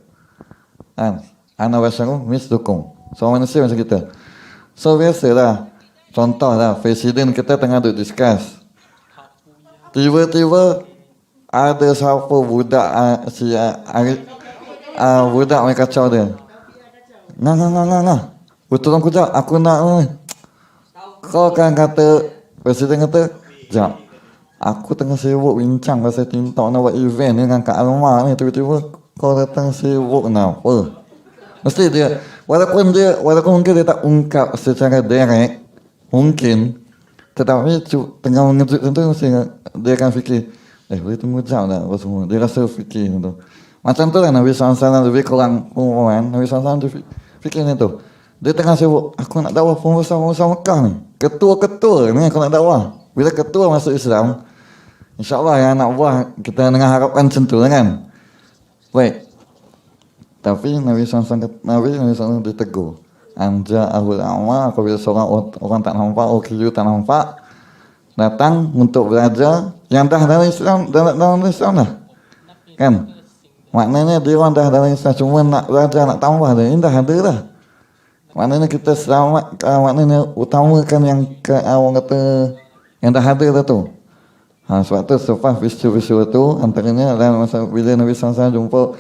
kan? Ana basyarum mislukum, seorang manusia macam kita. So biasalah, contohlah presiden kita tengah duduk discuss, tiba-tiba ada siapa budak budak main kacau dia. Nah. Tolong kejap, aku nak. Kau kan kata, presiden kata, jap. Aku tengah sibuk bincang pasal TikTok nak buat event dengan Kak Alma ni, tiba-tiba kau datang sibuk kenapa? Mesti dia, walaupun mungkin dia tak ungkap secara direct, mungkin, tetapi tengah mengejut tentu mesti dia akan fikir, boleh tunggu jap tak apa semua. Dia rasa fikir tu. Macam tu lah Nabi SAW lebih kurang pengumuman. Nabi SAW tu fikir ni tu. Dia tengah sibuk, aku nak dakwah pengusaha Mekah ni. Ketua-ketua ni aku nak dakwah. Bila ketua masuk Islam, InsyaAllah yang anak buah kita dengan harapkan macam tu kan. Baik. Tapi Nabi SAW ditegur. Anja ahul a'ma, apabila seorang orang tak nampak, OKU tak nampak, datang untuk belajar yang dah dalam Islam, dalam Islam dah. Kan? Maknanya dia orang dah dalam Islam, cuma nak belajar, nak tambah dia. Ini dah ada dah. Maknanya kita selamat, maknanya utamakan yang orang kata yang dah ada dah tu. Sebab tu selepas peristiwa tu, antaranya dalam masa bila Nabi SAW jumpa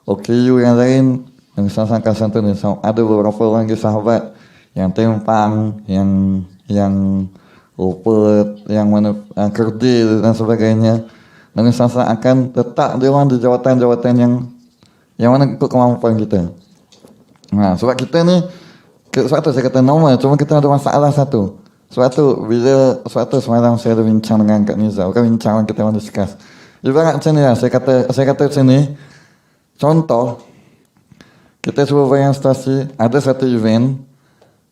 OKU yang lain, Nabi SAW akan santun ni. Ada beberapa orang sahabat yang tempang, yang rupa, yang mana kerdil dan sebagainya. Nabi SAW akan letak dia orang di jawatan-jawatan yang mana ikut kemampuan kita. Sebab kita ni, sebab tu saya kata normal, cuma kita ada masalah satu. Sebab tu semalam saya ada bincang dengan Kak Niza. Bukan bincang, kita orang discuss. Ibarat macam ni lah, saya kata macam ni. Contoh, kita cuba bayang situasi, ada satu event,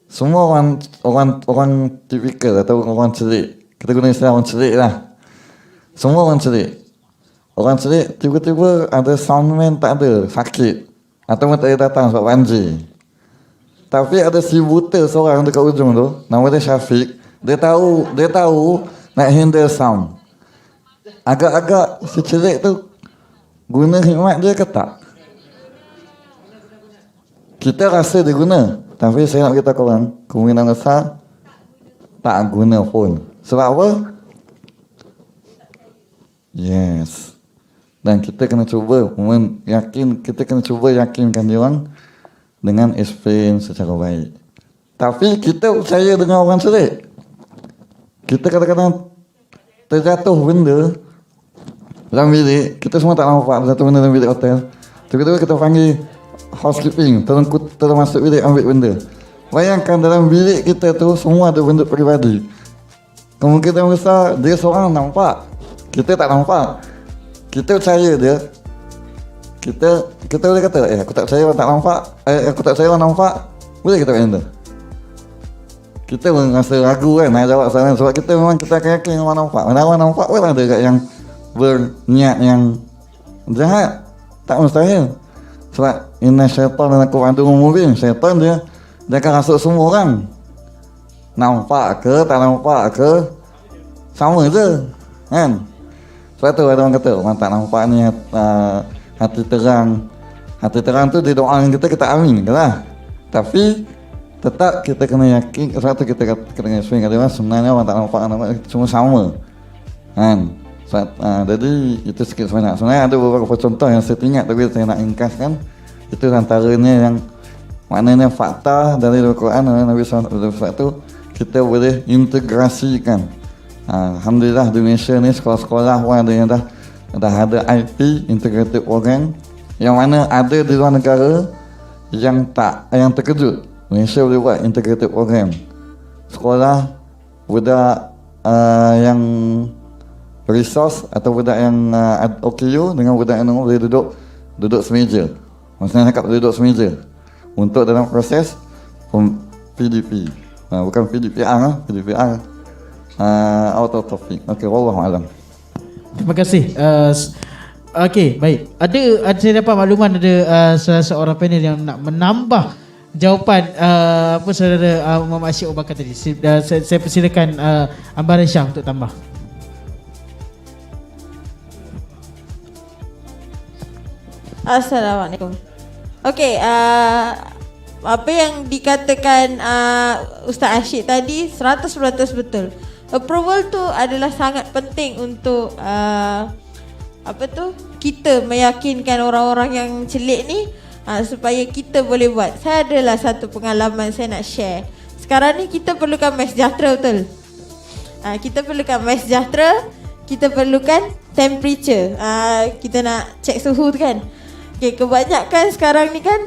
semua orang tipikal atau orang celik. Kita guna istilah orang celik lah. Semua orang celik. Orang celik, tiba-tiba ada soundman tak ada, sakit. Atau tak ada datang sebab banjir. Tapi ada si buta seorang dekat ujung tu, nama dia Syafiq. Dia tahu nak handle sound. Agak-agak si celik tu guna hikmat dia ke tak? Kita rasa dia guna, tapi saya nak beritahu korang, kemungkinan besar tak guna pun. Sebab apa? Yes. Dan kita kena cuba yakinkan dia orang dengan explain secara baik. Tapi kita percaya dengan orang celik. Kita kadang-kadang terjatuh benda dalam bilik, kita semua tak nampak satu benda dalam bilik hotel. Tiba-tiba kita panggil housekeeping, tolong masuk bilik ambil benda. Bayangkan dalam bilik kita tu semua ada benda peribadi. Kemungkinan besar dia seorang nampak, kita tak nampak. Kita percaya dia. Kita boleh kata, aku tak percaya orang tak nampak, aku tak percaya orang nampak. Boleh kita kata. Kita merasa ragu kan nak jawab soalan, sebab kita memang kita akan yakin orang nampak. Mana orang nampak pun ada kat yang berniat yang jahat. Tak mustahil. Sebab inna syaitan dan aku pandu mubin, syaitan dia akan rasuk semua orang. Nampak ke, tak nampak ke, sama je. Kan? Sebab tu ada orang kata, orang tak nampak ni hati terang. Hati terang tu dia doakan kita amin lah. Tapi tetap kita kena yakin. Sebab tu kita kena explain kat dia orang, sebenarnya orang tak nampak cuma sama. Kan? Jadi itu sikit sebanyak. Sebenarnya ada beberapa contoh yang saya ingat, tapi saya nak ringkaskan. Itu antaranya yang maknanya fakta dari Al-Quran dan Nabi SAW. Sebab tu kita boleh integrasikan. Alhamdulillah di Malaysia ni sekolah-sekolah pun ada yang dah ada IP integrated program, yang mana ada di luar negara yang terkejut. Malaysia boleh buat integrated program. Sekolah budak yang resource atau budak yang OKU dengan budak yang boleh duduk semeja. Maksudnya cakap boleh duduk semeja untuk dalam proses PDP. Bukan PDPR, PDPR out of topic. Okey, wallahu alam. Terima kasih. Okey, baik. Ada saya dapat makluman ada salah seorang panel yang nak menambah jawapan apa saudara Muhammad Asyik Obakar tadi. Saya persilakan Ambaran Syah untuk tambah. Assalamualaikum. Okey, apa yang dikatakan Ustaz Asyik tadi 100% betul. Approval tu adalah sangat penting untuk kita meyakinkan orang-orang yang celik ni supaya kita boleh buat. Saya adalah satu pengalaman saya nak share. Sekarang ni kita perlukan MySejahtera, betul? Kita perlukan MySejahtera. kita perlukan temperature. Kita nak cek suhu tu kan. Okay, kebanyakan sekarang ni kan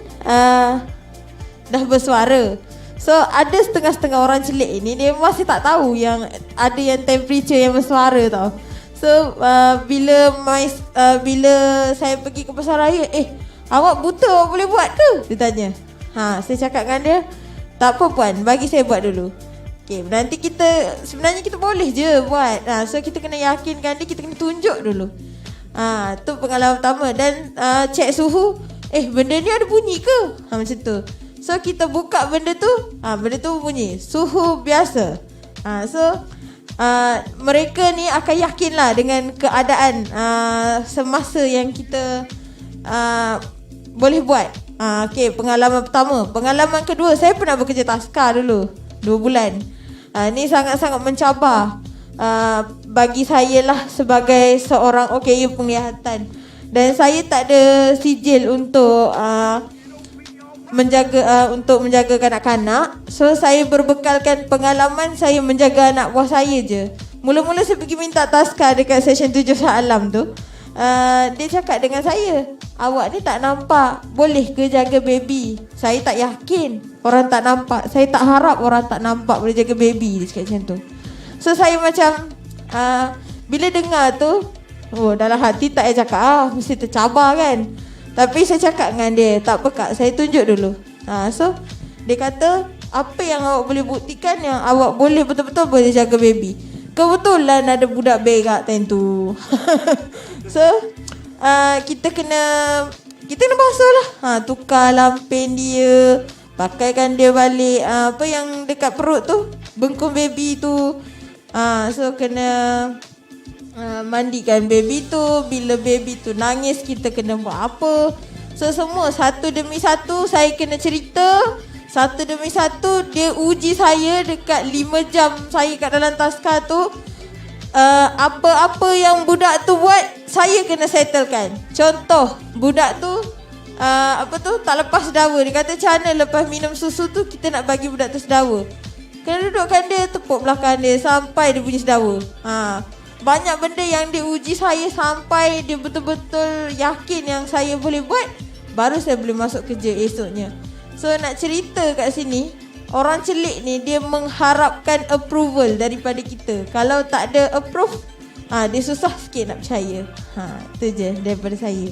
dah bersuara. So ada setengah-setengah orang celik ni dia masih tak tahu yang ada yang temperature yang bersuara tau. So bila saya pergi ke pasaraya, awak buta awak boleh buat ke? Dia tanya. Saya cakap dengan dia, tak apa puan, bagi saya buat dulu. Okay, nanti sebenarnya kita boleh je buat. So kita kena yakinkan dia, kita kena tunjuk dulu. Tu pengalaman pertama. Dan cek suhu, benda ni ada bunyi ke? Macam tu. So kita buka benda tu, benda tu bunyi suhu biasa. Mereka ni akan yakinlah dengan keadaan semasa yang kita boleh buat. Okay, pengalaman pertama. Pengalaman kedua, saya pernah bekerja taska dulu 2 bulan. Ni sangat-sangat mencabar bagi saya lah sebagai seorang OKU penglihatan. Dan saya tak ada sijil untuk menjaga kanak-kanak. So saya berbekalkan pengalaman saya menjaga anak buah saya je. Mula-mula saya pergi minta taska dekat Seksyen 7 Shah Alam tu. Dia cakap dengan saya, awak ni tak nampak, boleh ke jaga baby? Saya tak yakin orang tak nampak. Saya tak harap orang tak nampak boleh jaga baby. Dia cakap macam tu. So saya macam bila dengar tu, dalam hati tak payah cakap, mesti tercabar kan. Tapi saya cakap dengan dia, tak apa kak, saya tunjuk dulu. So dia kata, apa yang awak boleh buktikan yang awak boleh betul-betul boleh jaga baby? Kebetulan ada budak berak time tu. So kita kena basuh lah. Tukar lampin dia, pakaikan dia balik apa yang dekat perut tu, bengkung baby tu. So kena mandikan baby tu. Bila baby tu nangis, kita kena buat apa. So semua satu demi satu saya kena cerita. Satu demi satu dia uji saya dekat 5 jam saya kat dalam taska tu. Apa-apa yang budak tu buat, saya kena settlekan. Contoh, budak tu tak lepas sedawa. Dia kata macam mana lepas minum susu tu kita nak bagi budak tu sedawa. Kena dudukkan dia, tepuk belakang dia sampai dia bunyi sedawa. Banyak benda yang dia uji saya sampai dia betul-betul yakin yang saya boleh buat, baru saya boleh masuk kerja esoknya. So nak cerita kat sini, orang celik ni dia mengharapkan approval daripada kita. Kalau tak ada approve, dia susah sikit nak percaya. Itu je daripada saya.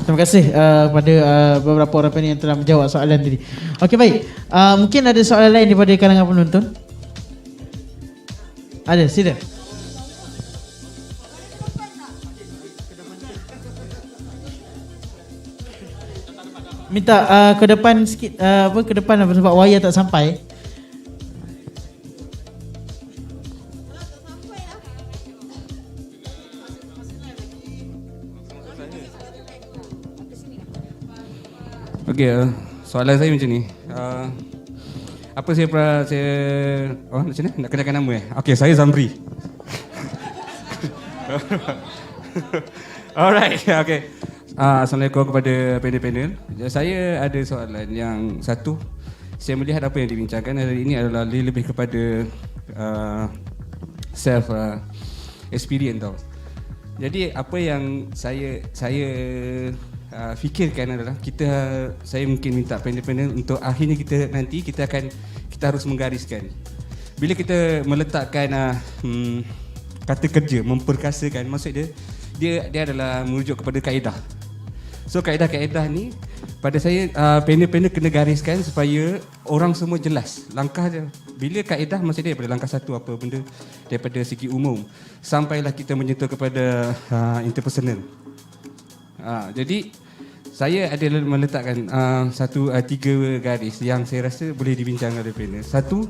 Terima kasih kepada beberapa orang panel yang telah menjawab soalan tadi. Okey, baik. Mungkin ada soalan lain daripada kalangan penonton? Ada, sila. Minta ke depan sikit, ke depan sebab wayar tak sampai. Okey, soalan saya macam ni. Apa saya macam ni? Nak kenakan nama Okey, saya Zamri. Alright, okey. Assalamualaikum kepada panel-panel. Saya ada soalan yang satu. Saya melihat apa yang dibincangkan hari ini adalah lebih kepada self experience tau. Jadi apa yang saya fikirkan adalah saya mungkin minta panel-panel untuk akhirnya kita harus menggariskan. Bila kita meletakkan kata kerja, memperkasakan, maksud dia adalah merujuk kepada kaedah. So kaedah-kaedah ni pada saya panel-panel kena gariskan supaya orang semua jelas langkah dia. Bila kaedah maksud dia daripada langkah satu apa benda daripada segi umum sampailah kita menyentuh kepada interpersonal. Jadi saya ada meletakkan 3 garis yang saya rasa boleh dibincangkan oleh panel. Satu,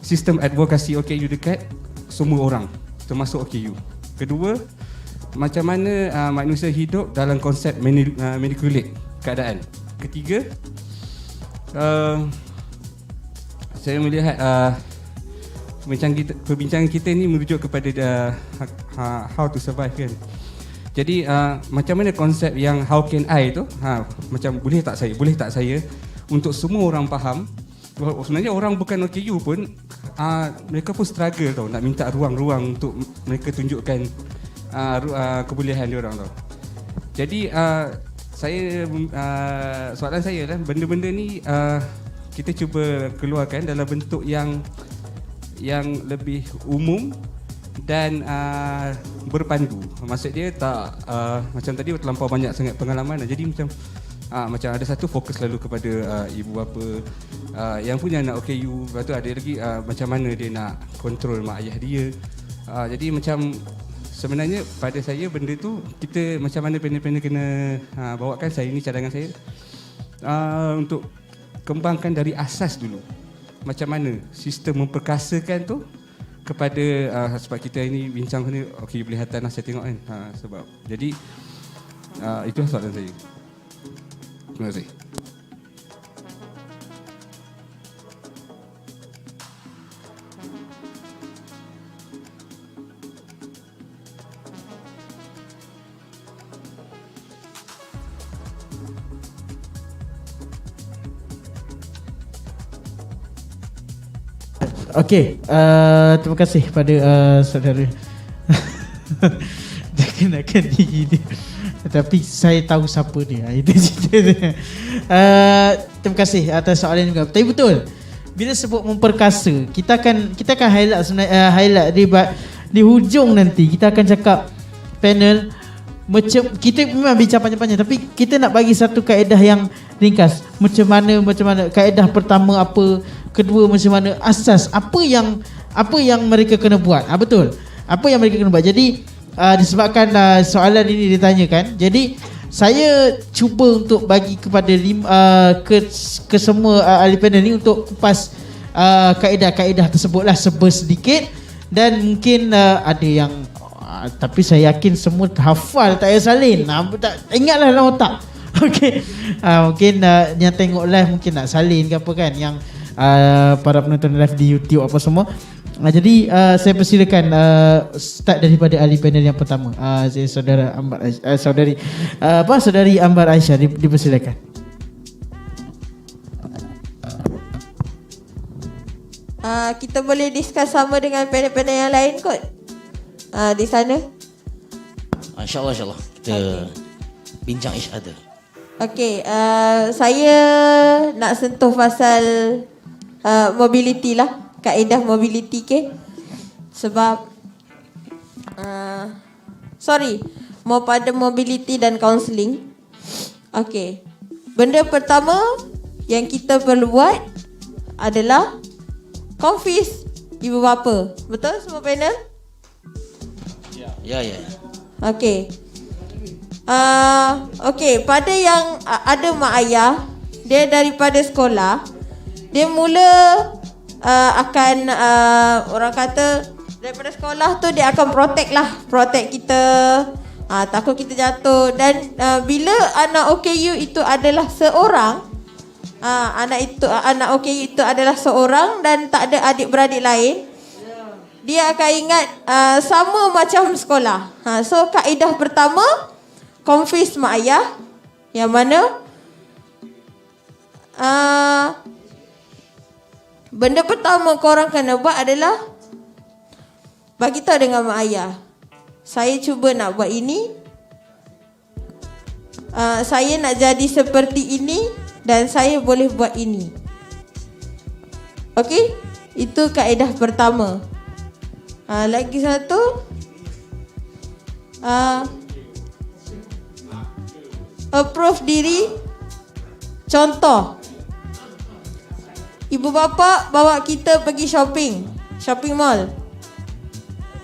sistem advokasi OKU dekat semua orang termasuk OKU. Kedua, macam mana manusia hidup dalam konsep manipulate keadaan. Ketiga, saya melihat perbincangan kita ni merujuk kepada how to survive kan. Jadi macam mana konsep yang how can I tu, macam boleh tak saya untuk semua orang faham sebenarnya orang bukan OKU pun mereka pun struggle tau nak minta ruang-ruang untuk mereka tunjukkan kebolehan dia orang tau. Jadi soalan saya lah, benda-benda ni kita cuba keluarkan dalam bentuk yang lebih umum dan berpandu. Maksud dia tak macam tadi terlampau banyak sangat pengalaman. Jadi macam ada satu fokus lalu kepada ibu bapa yang punya anak OKU. Lepas tu ada lagi macam mana dia nak kontrol mak ayah dia. Jadi macam sebenarnya pada saya benda tu kita macam mana panel-panel kena bawakan. Saya ni cadangan saya untuk kembangkan dari asas dulu. Macam mana sistem memperkasakan tu kepada sebab kita ini bincang ni okey boleh hantar saya tengok kan. Sebab jadi itu soalan saya. Terima kasih. Okey, terima kasih pada saudara. Dia kenakan diri dia. Tapi saya tahu siapa dia. Itu cerita dia. Terima kasih atas soalan juga. Tapi betul. Bila sebut memperkasa, kita akan highlight sebenarnya highlight di hujung nanti kita akan cakap panel macam kita memang bincang panjang-panjang tapi kita nak bagi satu kaedah yang ringkas. Macam mana kaedah pertama apa, kedua macam mana, asas apa yang mereka kena buat. Betul. Apa yang mereka kena buat. Jadi disebabkan soalan ini ditanyakan, jadi saya cuba untuk bagi kepada ke semua ahli panel ni untuk kupas kaedah-kaedah tersebutlah sedikit dan mungkin ada yang tapi saya yakin semua hafal tak payah salin. Tak ingatlah dalam otak. Okey. Mungkin yang tengok live mungkin nak salin ke apa kan, yang para penonton live di YouTube apa semua. Jadi saya persilakan start daripada ahli panel yang pertama. Saya saudara Ambar saudari Ambar Aisyah dipersilakan. Kita boleh discuss sama dengan panel-panel yang lain kot. Di sana. InsyaAllah kita bincang each other. Okey, saya nak sentuh pasal mobility lah, kaedah mobility ke. Sebab mau pada mobility dan counselling. Okey. Benda pertama yang kita perlu buat adalah confuse ibu bapa. Betul semua panel? Ya. Okey. Okey, pada yang ada mak ayah, dia daripada sekolah, dia mula akan orang kata daripada sekolah tu dia akan protect kita, takut kita jatuh. Dan bila anak OKU itu adalah seorang, anak OKU itu adalah seorang dan tak ada adik-beradik lain, dia akan ingat sama macam sekolah. So kaedah pertama, confuse mak ayah, yang mana benda pertama korang kena buat adalah bagi tahu dengan mak ayah, saya cuba nak buat ini, saya nak jadi seperti ini dan saya boleh buat ini. Okey, itu kaedah pertama. Lagi satu, approve diri. Contoh, ibu bapa bawa kita pergi shopping mall.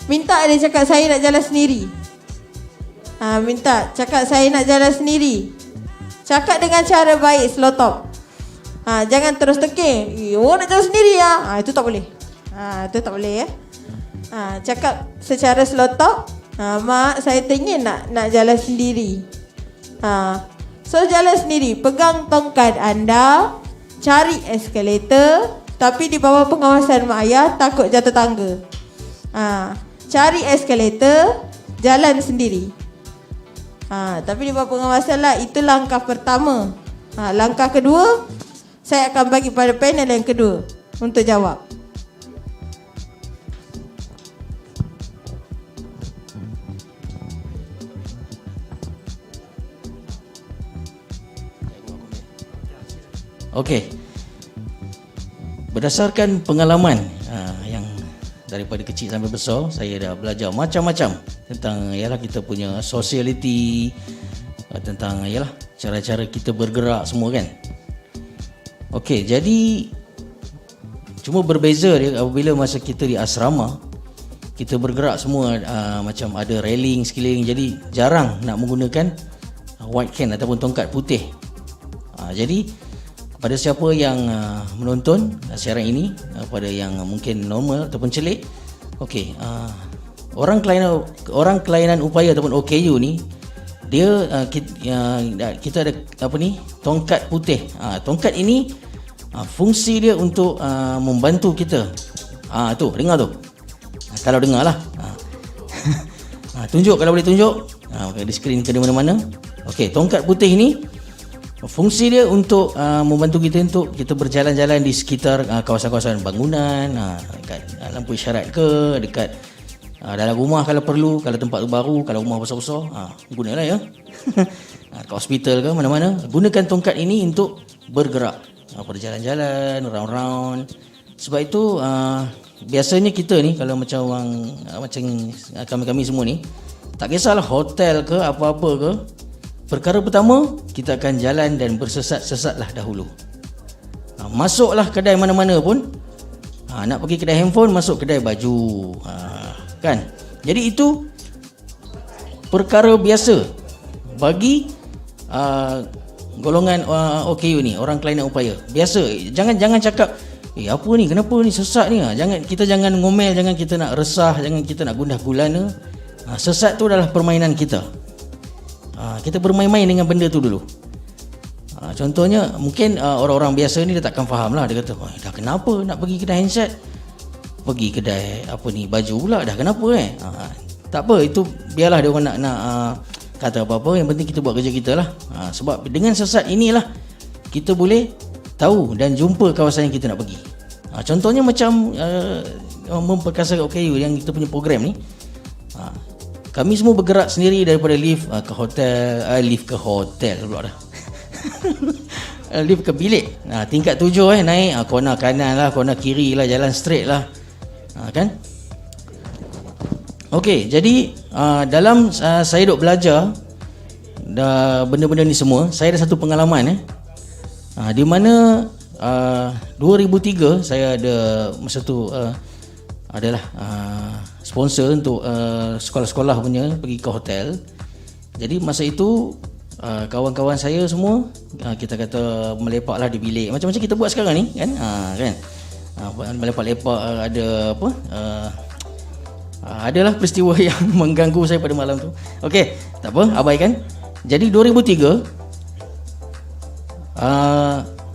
Minta dia cakap saya nak jalan sendiri. Minta cakap saya nak jalan sendiri. Cakap dengan cara baik, slow talk. Jangan terus tekir. Nak jalan sendiri ya. Itu tak boleh. Itu tak boleh ya. Cakap secara slow talk. Mak, saya teringin nak jalan sendiri. So jalan sendiri, pegang tongkat anda, cari eskalator, tapi di bawah pengawasan mak ayah, takut jatuh tangga. Cari eskalator, jalan sendiri. Tapi di bawah pengawasan lah. Itu langkah pertama. Langkah kedua, Saya akan bagi pada panel yang kedua untuk jawab. Okey. Berdasarkan pengalaman yang daripada kecil sampai besar, saya dah belajar macam-macam tentang ialah kita punya sociality, tentang ialah cara-cara kita bergerak semua kan. Okey, jadi cuma berbeza dia apabila masa kita di asrama, kita bergerak semua macam ada railing sekeliling, jadi jarang nak menggunakan white can ataupun tongkat putih. Jadi pada siapa yang menonton siaran ini, pada yang mungkin normal ataupun celik, okey, orang kelainan upaya ataupun OKU ni, dia kita ada apa ni, tongkat putih. Tongkat ini fungsi dia untuk membantu kita. Tu dengar tu. Kalau dengar lah. Tunjuk kalau boleh tunjuk. Di skrin ke di mana-mana. Okey, tongkat putih ni fungsi dia untuk membantu kita untuk kita berjalan-jalan di sekitar kawasan-kawasan bangunan, dekat lampu isyarat ke, dekat dalam rumah kalau perlu, kalau tempat tu baru, kalau rumah besar-besar, gunalah ya. Dekat hospital ke mana-mana, gunakan tongkat ini untuk bergerak, berjalan-jalan, round-round. Sebab itu biasanya kita ni kalau macam macam kami-kami semua ni, tak kisahlah hotel ke apa-apa ke, perkara pertama, kita akan jalan dan bersesat-sesatlah dahulu. Masuklah kedai mana-mana pun, nak pergi kedai handphone, masuk kedai baju, kan? Jadi itu perkara biasa bagi golongan OKU ni, orang kelainan upaya. Biasa. Jangan cakap, apa ni, kenapa ni sesat ni? Kita jangan ngomel, jangan kita nak resah, jangan kita nak gundah gulana. Sesat tu adalah permainan kita. Kita bermain-main dengan benda tu dulu. Contohnya mungkin orang-orang biasa ni dia takkan faham lah. Dia kata, dah kenapa nak pergi kedai handset, pergi kedai apa ni baju pula, dah kenapa tak apa, itu biarlah dia orang nak kata apa-apa, yang penting kita buat kerja kita lah. Sebab dengan sesat inilah kita boleh tahu dan jumpa kawasan yang kita nak pergi. Contohnya macam memperkasa OKU yang kita punya program ni, kami semua bergerak sendiri daripada lift ke hotel, lift ke hotel pula dah. Lift ke bilik. Tingkat 7 naik, corner kanan lah, corner kiri lah, jalan straight lah. Kan? Okey, jadi dalam saya duk belajar benda-benda ni semua, saya ada satu pengalaman di mana 2003 saya ada masa tu adalah sponsor untuk sekolah-sekolah punya pergi ke hotel. Jadi masa itu kawan-kawan saya semua kita kata melepaklah di bilik macam-macam kita buat sekarang ni kan, kan, melepak-lepak, ada apa, adalah peristiwa yang mengganggu saya pada malam tu. Okey, tak apa, abaikan. Jadi 2003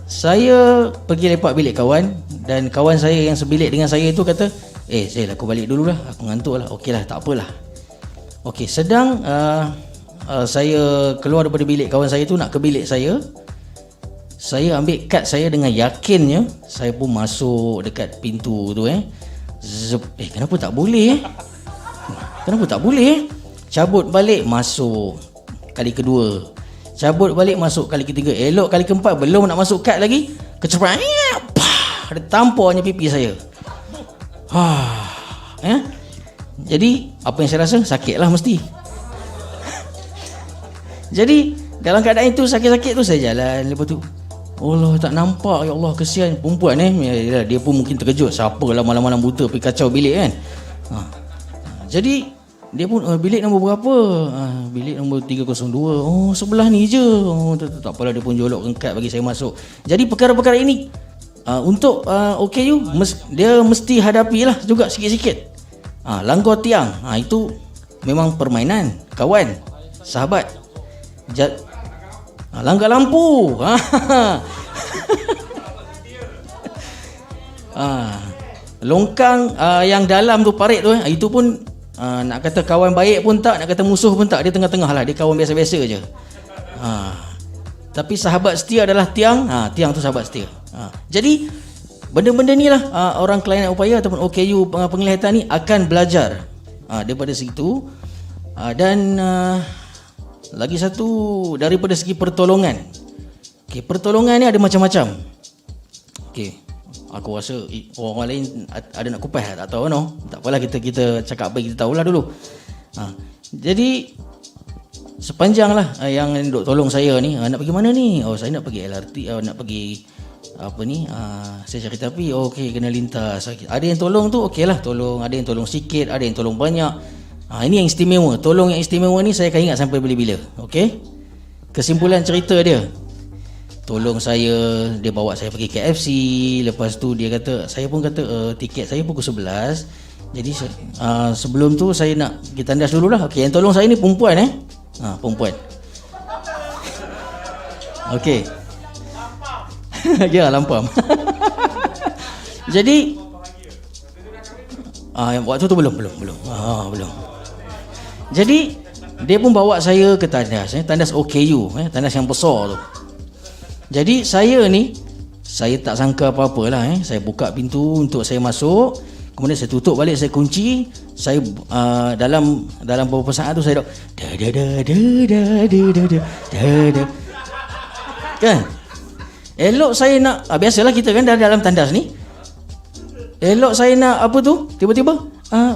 saya pergi lepak bilik kawan, dan kawan saya yang sebilik dengan saya itu kata, Zail, aku balik dulu lah, aku ngantuk lah. Okey lah, tak apalah. Okey, sedang saya keluar daripada bilik kawan saya tu nak ke bilik saya ambil kad saya dengan yakinnya, saya pun masuk dekat pintu tu kenapa tak boleh kenapa tak boleh cabut balik, masuk kali kedua, cabut balik, masuk kali ketiga, elok kali keempat, belum nak masuk kad lagi, kecepat, ada tamparnya pipi saya. Jadi apa yang saya rasa, sakit lah mesti. Jadi dalam keadaan itu sakit-sakit tu saya jalan, lepas tu Allah, tak nampak, ya Allah, kesian perempuan dia pun mungkin terkejut, siapalah malam-malam buta pergi kacau bilik kan. Jadi dia pun bilik nombor berapa? Bilik nombor 302. Sebelah ni je. Tak apalah, dia pun jolok kad bagi saya masuk. Jadi perkara-perkara ini untuk OKU dia mesti hadapilah juga sikit-sikit. Langgar tiang, itu memang permainan kawan, sahabat. Langgar lampu. Longkang yang dalam tu, parit tu, itu pun nak kata kawan baik pun tak, nak kata musuh pun tak, dia tengah-tengah lah, dia kawan biasa-biasa je. Tapi sahabat setia adalah tiang. Tiang tu sahabat setia. Jadi benda-benda ni lah orang klien upaya ataupun OKU penglihatan ni akan belajar daripada situ. Dan lagi satu daripada segi pertolongan. Okay, pertolongan ni ada macam-macam. Okay, aku rasa orang lain ada nak kupas tak tahu no. Tak apalah, kita cakap apa kita tahulah dulu. Jadi sepanjang lah yang duk tolong saya ni, nak pergi mana ni? Oh, saya nak pergi LRT, nak pergi apa ni, saya cari tapi okey kena lintas. Ada yang tolong tu okey lah tolong, ada yang tolong sikit, ada yang tolong banyak. Ini yang istimewa. Tolong yang istimewa ni saya akan ingat sampai bila-bila. Okey, kesimpulan cerita dia, tolong saya, dia bawa saya pergi KFC. Lepas tu dia kata, saya pun kata tiket saya pukul 11. Jadi sebelum tu saya nak pergi tandas dululah. Okey, yang tolong saya ni perempuan perempuan. Okey. Ya, lampam. Jadi waktu tu belum. Jadi dia pun bawa saya ke tandas, tandas OKU, tandas yang besar tu. Jadi saya tak sangka apa-apalah. Saya buka pintu untuk saya masuk, kemudian saya tutup balik, saya kunci. Saya dalam beberapa saat tu saya kan. Elok saya nak, biasalah kita kan dalam tandas ni, elok saya nak apa tu, tiba-tiba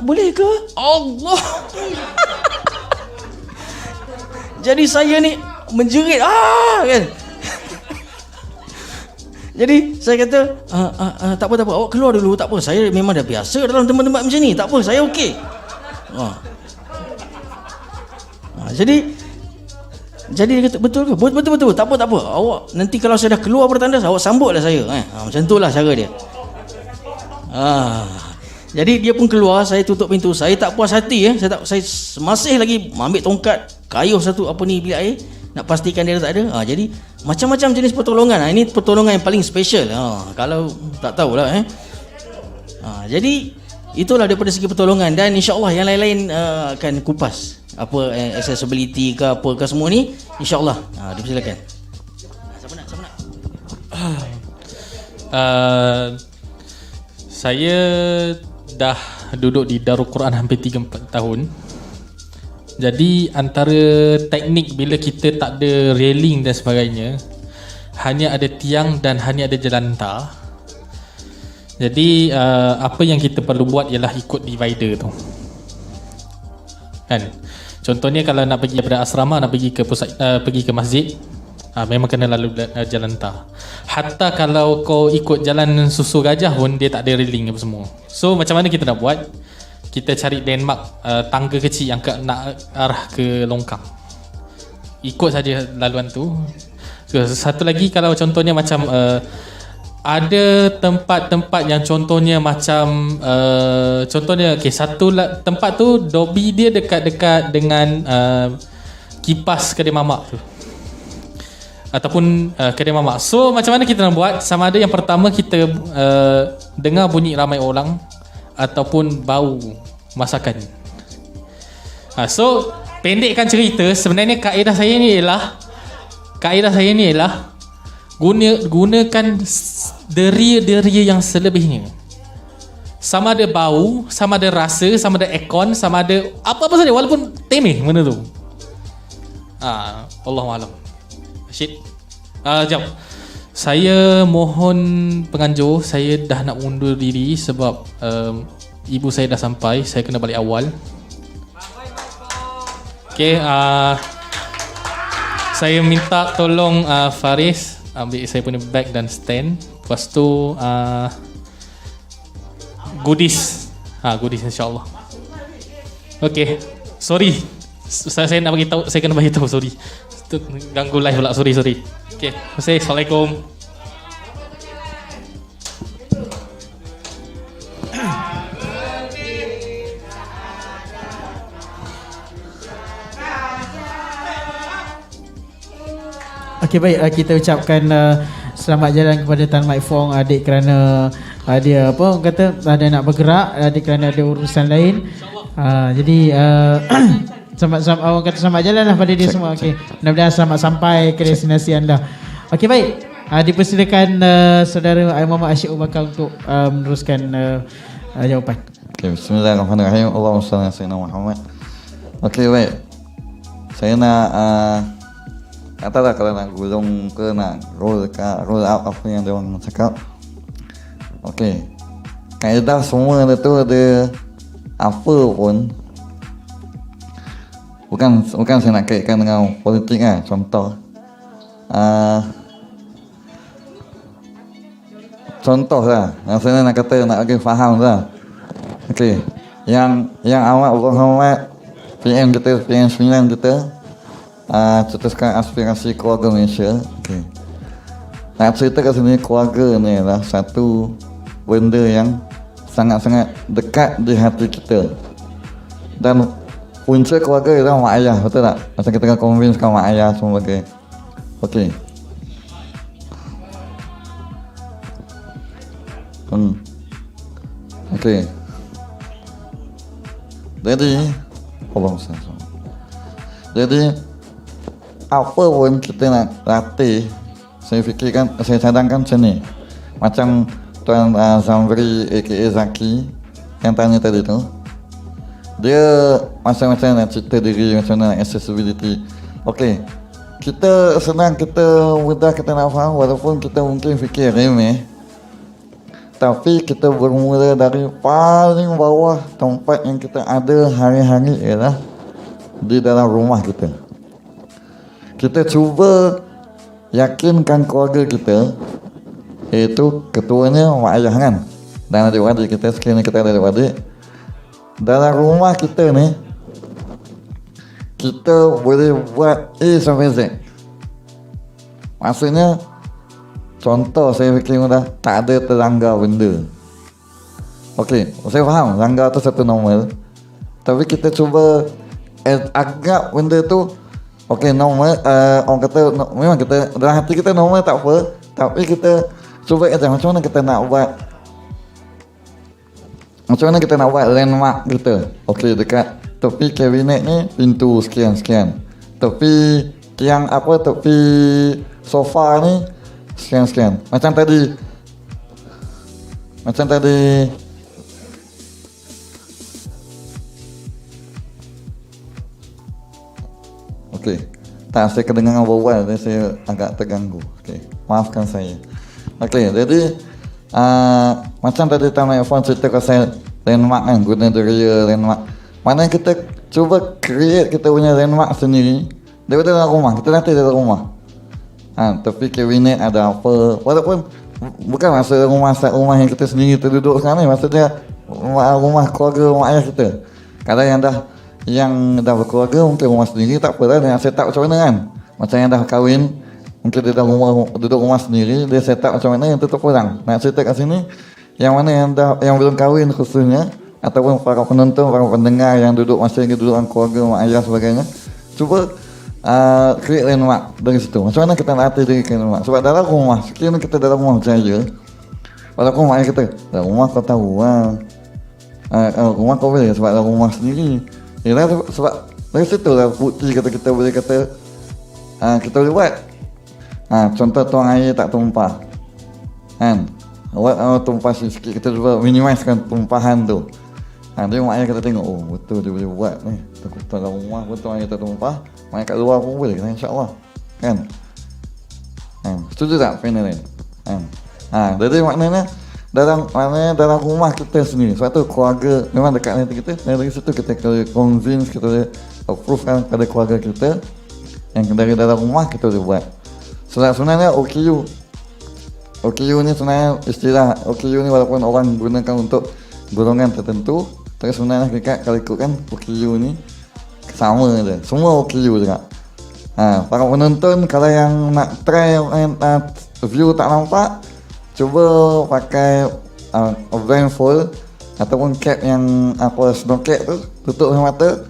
boleh ke? Allah. Jadi saya ni menjerit kan. Jadi saya kata tak apa, awak keluar dulu, tak apa, saya memang dah biasa dalam tempat-tempat macam ni, tak apa, saya okey. Jadi dia kata betul ke? Betul. Tak apa. Awak nanti kalau saya dah keluar dari tandas, awak sambutlah saya. Macam itulah cara dia. Jadi dia pun keluar, saya tutup pintu. Saya tak puas hati saya masih lagi ambil tongkat, kayuh satu bilik air, nak pastikan dia tak ada. Jadi macam-macam jenis pertolongan. Ini pertolongan yang paling special. Kalau tak tahulah jadi itulah daripada segi pertolongan, dan insya-Allah yang lain-lain akan kupas apa accessibility ke apa ke semua ni, insya-Allah. Dipersilakan. Siapa nak? Saya dah duduk di Darul Quran hampir 3-4 tahun. Jadi antara teknik bila kita tak ada railing dan sebagainya, hanya ada tiang dan hanya ada jalan tar. Jadi apa yang kita perlu buat ialah ikut divider tu. Kan? Contohnya kalau nak pergi daripada asrama, nak pergi ke pusat, pergi ke masjid, memang kena lalu jalan tar. Hatta kalau kau ikut jalan susu gajah pun dia tak ada railing apa semua. So macam mana kita nak buat? Kita cari landmark, tangga kecil yang nak arah ke longkang. Ikut saja laluan tu. So, satu lagi kalau contohnya macam ada tempat-tempat yang contohnya macam contohnya satu tempat tu dobi dia dekat-dekat dengan kipas kedai mamak tu ataupun kedai mamak. So macam mana kita nak buat? Sama ada yang pertama kita dengar bunyi ramai orang ataupun bau masakan. So pendekkan cerita, sebenarnya kaedah saya ni ialah gunakan deria-deria yang selebihnya. Sama ada bau, sama ada rasa, sama ada aircon, sama ada apa-apa saja, walaupun temeh benda tu. Allahualam. Syed. Jom. Saya mohon penganjur, saya dah nak undur diri sebab ibu saya dah sampai, saya kena balik awal. Okey, saya minta tolong Faris ambil saya punya bag dan stand. Lepas tu goodies. Goodies insya-Allah. Okey. Sorry. Saya nak bagi tahu, saya kena bagi tahu, sorry. Ganggu live pula, sorry. Okey. Terima kasih. Assalamualaikum. Okey, baik, kita ucapkan selamat jalan kepada Tan Mat Fong adik, kerana dia orang kata ada nak bergerak, adik kerana ada urusan lain. Jadi Orang kata selamat jalan lah pada dia semua. Okey. Mudah-mudahan selamat sampai ke destinasi anda. Okey, baik. Dipersilakan saudara Muhammad Asyik Abu Bakar untuk meneruskan jawapan. Okay, bismillahirrahmanirrahim. Allahumma salli ala sayyidina Muhammad. Okey, baik. Saya nak katalah kalau nak gulung ke nak roll out apa yang dia orang cakap. Okey. Kaedah semua tu ada apa pun. Bukan saya nak kaitkan dengan politik kan. Contoh. Contoh lah. Saya nak kata nak bagi faham lah. Okey. Yang awak Muhammad PM 9 kita cetuskan aspirasi keluarga Malaysia. Okey. Nak cerita kat sini, keluarga ni adalah satu benda yang sangat-sangat dekat di hati kita. Dan punca keluarga ialah mak ayah, betul tak? Macam kita kan convincekan mak ayah semua bagai. Okey. Okey. Jadi apa pun kita nak latih, saya fikirkan, saya cadangkan macam ni. Macam Tuan Zamri aka Zaki yang tanya tadi tu, dia macam-macam nak cerita diri, macam mana accessibility. Okey, kita senang, kita mudah kita nak faham, walaupun kita mungkin fikir remeh, tapi kita bermula dari paling bawah. Tempat yang kita ada hari-hari ialah di dalam rumah kita. Kita cuba yakinkan keluarga kita, iaitu ketuanya mak ayah kan, dan adik-adik kita, sekiranya kita ada adik-adik. Dalam rumah kita ni, kita boleh buat A sampai Z. Maksudnya, contoh saya fikir mudah, tak ada terlanggar benda. Okey, saya faham langgar tu satu normal. Tapi kita cuba agak benda tu okey normal. Orang kata memang kita dalam hati kita normal tak apa, tapi kita cuba macam mana kita nak buat, macam mana kita nak buat landmark kita. Okey, dekat tepi kabinet ni pintu sekian-sekian, tepi tiang apa, tepi sofa ni sekian-sekian. Macam tadi okey, tak, saya kedengaran berbual, jadi saya agak terganggu. Okey, maafkan saya. Okey, jadi macam tadi Taman Irfan cerita kat saya landmark kan, guna area landmark. Mana kita cuba create kita punya landmark sendiri daripada dalam rumah. Kita latih dalam rumah. Tapi kabinet ada apa, walaupun bukan masa rumah yang kita sendiri terduduk sekarang ni, maksudnya rumah keluarga mak ayah kita. Kadang yang dah berkeluarga mungkin rumah sendiri tak apalah, dia set up macam mana kan. Macam yang dah kahwin mungkin dia dah duduk rumah sendiri, dia set up macam mana, yang tu kurang. Nak cerita kat sini, yang mana yang belum kahwin khususnya, ataupun para penonton, para pendengar yang masih lagi duduk dengan keluarga mak ayah sebagainya, cuba create landmark dari situ. Macam mana kita nak latih diri kita landmark. Sebab dalam rumah, sekiranya kita dalam rumah berjaya, walaupun mak ayah kita, dalam rumah kau tahu rumah kau boleh, sebab dalam rumah sendiri. Yalah, sebab dari situ lah bukti kita boleh kata kita boleh buat. Contoh tuang air tak tumpah kan, tumpah sikit, kita cuba minimizekan tumpahan tu. Dia mak ayah kita tengok, oh betul dia boleh buat ni. Dalam rumah pun tuang air tak tumpah, mak ayah kat luar pun boleh, insyaAllah kan. Setuju tak panel ni? Jadi maknanya dalam rumah kita sendiri. Sebab tu keluarga memang dekat hati kita. Dan dari situ kita boleh convince, kita boleh approve kan pada keluarga kita. Yang dari dalam rumah kita boleh buat. Sebenarnya OKU ni sebenarnya istilah OKU ni, walaupun orang gunakan untuk golongan tertentu, tapi sebenarnya kalau ikutkan OKU ni sama je. Semua OKU juga. Para penonton kalau yang nak try view tak nampak, cuba pakai blindfold ataupun cap yang snow cap tu, tutup mata.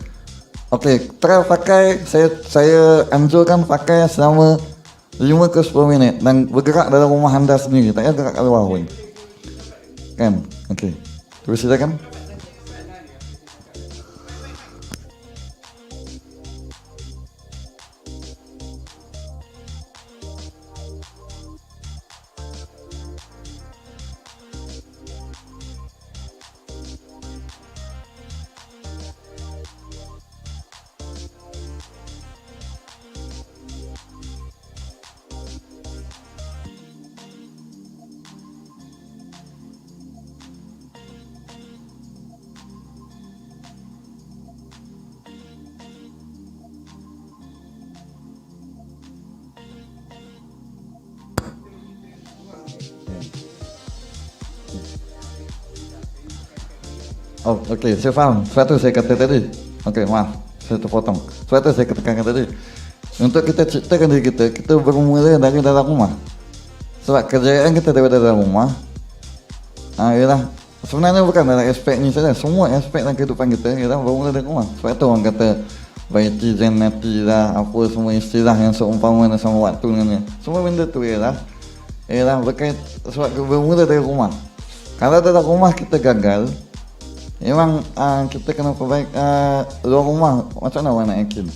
Okey, try pakai, saya anjurkan pakai selama 5 ke 10 minit dan bergerak dalam rumah anda sendiri, tak payah gerak kat luar pun. Kan? Okey. Terus silakan. Oh, okey, saya faham. Sebab tu saya kata tadi. Okey, maaf, saya terpotong. Sebab tu saya katakan tadi. Untuk kita ciptakan diri kita, kita bermula dari dalam rumah. Sebab kejayaan kita daripada dalam rumah, ialah sebenarnya bukan dalam aspek ni saja. Semua aspek dalam kehidupan kita ialah bermula dari rumah. Sebab tu orang kata baiti jannati lah, apa semua istilah yang seumpama sama waktu dengan ni. Semua benda tu ialah berkait sebab bermula dari rumah. Kalau dalam rumah kita gagal, memang kita kena perbaik luar rumah. Macam mana orang nak yakin?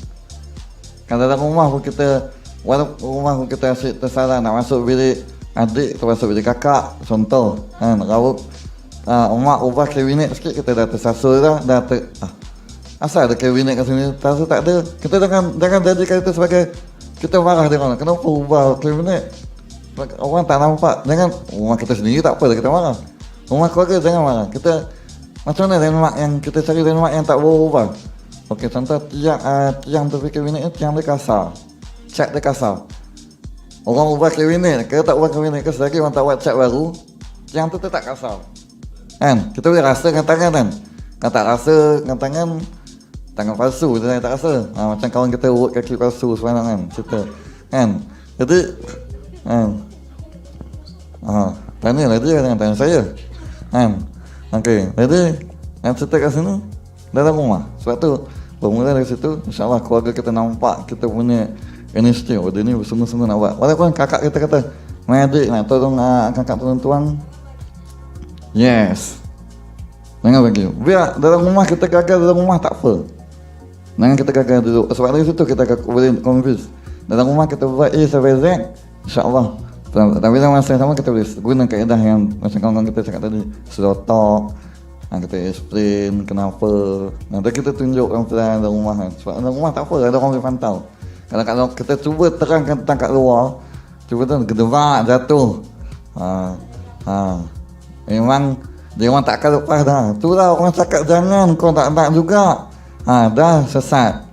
Kalau dalam rumah pun kita, walaupun rumah pun kita asyik tersalah nak masuk bilik adik atau masuk bilik kakak, contoh kan, rawuk mak ubah kabinet sikit, kita dah tersasul dah asal ada kabinet kat sini, terasa tak ada. Kita jangan jadikan itu sebagai kita marah dia orang, kenapa ubah kabinet, orang tak nampak. Jangan rumah kita sendiri tak apa, kita marah. Rumah keluarga jangan marah. Kita macam mana landmark yang kita cari, landmark yang tak boleh ubah. Okey, contoh tiang tepi kabinet ni, tiang dia kasar, cat dia kasar. Orang ubah kabinet, kalau tak ubah kabinet, selagi orang tak buat cat baru, tiang tu tetap kasar. Kan? Kita boleh rasa dengan tangan kan? Kalau tak rasa dengan tangan palsu, dia tak rasa. Macam kawan kita urut kaki palsu sebenarnya kan, cerita. Kan? Jadi, tanyalah dia dengan tanya saya. Kan? Okey, jadi yang cerita kat sini dalam rumah. Sebab tu bermula dari situ, insya-Allah keluarga kita nampak kita punya inisiatif. Dia ni bersungguh-sungguh nak buat. Walaupun kakak kita kata, "Mai adik nak tolong kakak tolong tuang." Yes. Jangan bagi. Biar dalam rumah kita gagal dalam rumah tak apa. Jangan kita gagal dulu. Sebab dari situ kita boleh convince. Dalam rumah kita buat A sampai Z, insya-Allah. Tapi dalam masa yang sama kita boleh guna kaedah yang macam kawan-kawan kita cakap tadi, slow talk, kita explain kenapa, nanti kita tunjuk pelan dalam rumah kan. Sebab dalam rumah tak apa, ada orang boleh pantau. Kalau kita cuba terangkan tentang kat luar, cuba tu gedebak jatuh, memang dia orang tak akan lepas dah. Itulah orang cakap jangan, kau tak nak juga, dah sesat.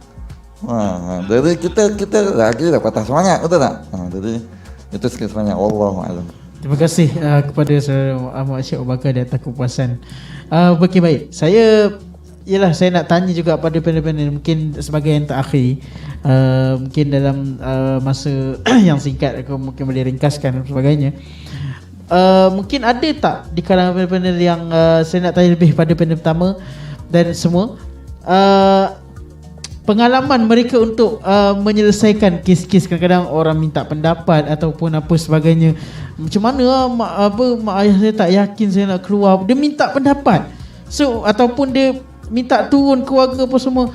Jadi kita lagi dah patah semangat, betul tak? Jadi itu sikit sebanyak. Wallahualam. Terima kasih kepada saudara Muhammad Syed Abu Bakar di atas kepuasan. Okey, baik. Saya nak tanya juga pada panel-panel, mungkin sebagai yang terakhir, mungkin dalam masa yang singkat aku mungkin boleh ringkaskan dan sebagainya. Mungkin ada tak di kalangan panel-panel yang saya nak tanya lebih pada panel pertama dan semua, pengalaman mereka untuk menyelesaikan kes-kes, kadang-kadang orang minta pendapat ataupun apa sebagainya. Macam mana mak ayah saya tak yakin saya nak keluar, dia minta pendapat. So ataupun dia minta turun keluarga apa semua.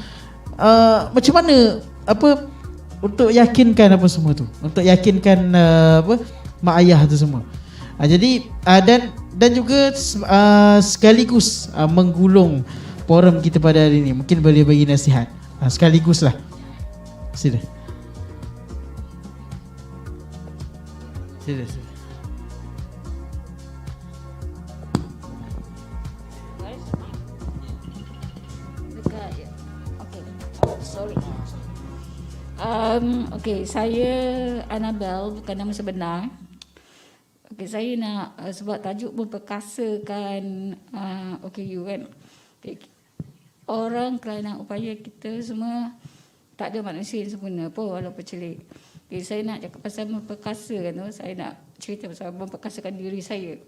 Macam mana untuk yakinkan apa semua tu, untuk yakinkan mak ayah tu semua. Jadi dan juga sekaligus menggulung forum kita pada hari ini, mungkin boleh bagi nasihat sekaligus lah. Sila. Okey, saya Annabel, bukan nama sebenar. Okey, saya nak sebab tajuk memperkasakan OKU kan. Okay. Orang kelainan upaya kita semua, tak ada manusia yang sempurna pun walaupun celik. Okay, saya nak cakap pasal memperkasakan tu, saya nak cerita pasal memperkasakan diri saya.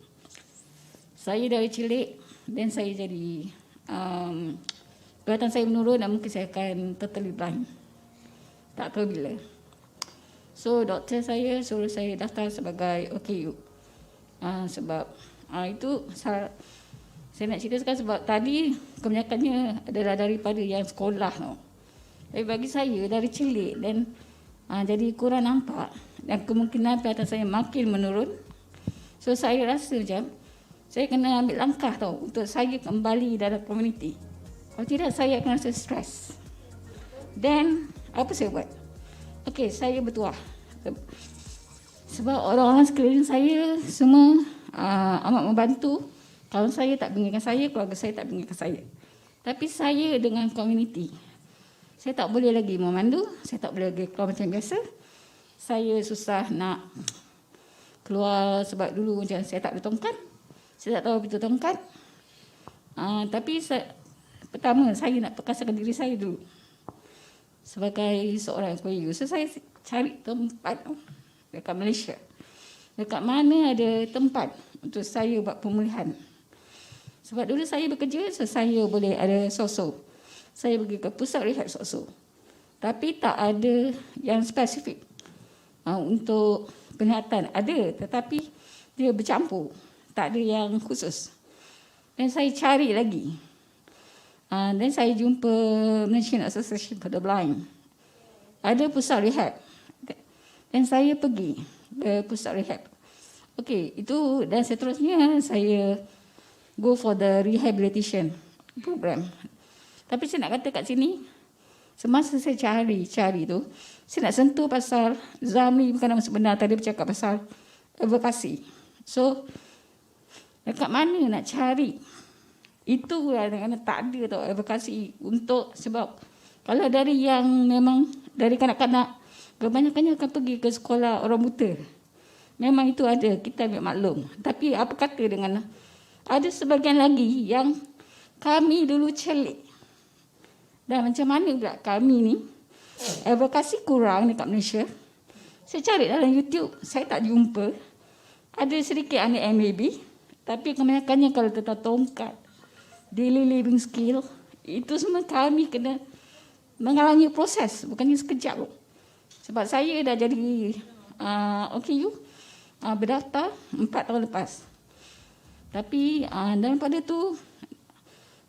Saya dari celik dan saya jadi penglihatan saya menurun dan mungkin saya akan totally blind. Tak tahu bila. So doktor saya suruh saya daftar sebagai OKU. Sebab itu saya nak ceritakan sebab tadi kebanyakannya adalah daripada yang sekolah tau. Tapi bagi saya dari celik dan jadi kurang nampak dan kemungkinan penglihatan saya makin menurun. So saya rasa macam saya kena ambil langkah tau untuk saya kembali dalam komuniti. Kalau tidak saya akan rasa stres. Dan apa saya buat? Okey, saya bertuah. Sebab orang-orang sekeliling saya semua amat membantu. Kawan saya tak bingitkan saya, keluarga saya tak bingitkan saya. Tapi saya dengan komuniti, saya tak boleh lagi memandu, saya tak boleh lagi keluar macam biasa. Saya susah nak keluar sebab dulu macam saya tak boleh tongkat. Saya tak tahu betul tongkat. Tapi pertama saya nak perkasakan diri saya dulu sebagai seorang OKU. So saya cari tempat dekat Malaysia. Dekat mana ada tempat untuk saya buat pemulihan. Sebab dulu saya bekerja, so saya boleh ada sosok. Saya pergi ke pusat rehab sosok. Tapi tak ada yang spesifik untuk penglihatan. Ada, tetapi dia bercampur. Tak ada yang khusus. Dan saya cari lagi. Dan saya jumpa Malaysian Association for the Blind. Ada pusat rehab. Dan saya pergi ke pusat rehab. Okey, itu dan seterusnya saya go for the rehabilitation program. Tapi saya nak kata kat sini, semasa saya cari tu, saya nak sentuh pasal Zamli bukan nama sebenar, tadi bercakap pasal advokasi. So, dekat mana nak cari? Itu kadang-kadang tak ada tau advokasi untuk, sebab kalau dari yang memang dari kanak-kanak, kebanyakannya akan pergi ke sekolah orang buta. Memang itu ada, kita ambil maklum. Tapi apa kata dengan ada sebagian lagi yang kami dulu celik. Dan macam mana pula kami ni, advokasi kurang dekat Malaysia. Saya cari dalam YouTube, saya tak jumpa. Ada sedikit anak MAB, tapi kebanyakannya kalau tentang tongkat, daily living skill, itu semua kami kena mengalami proses, bukannya sekejap. Sebab saya dah jadi OKU, berdaftar 4 tahun lepas. Tapi daripada tu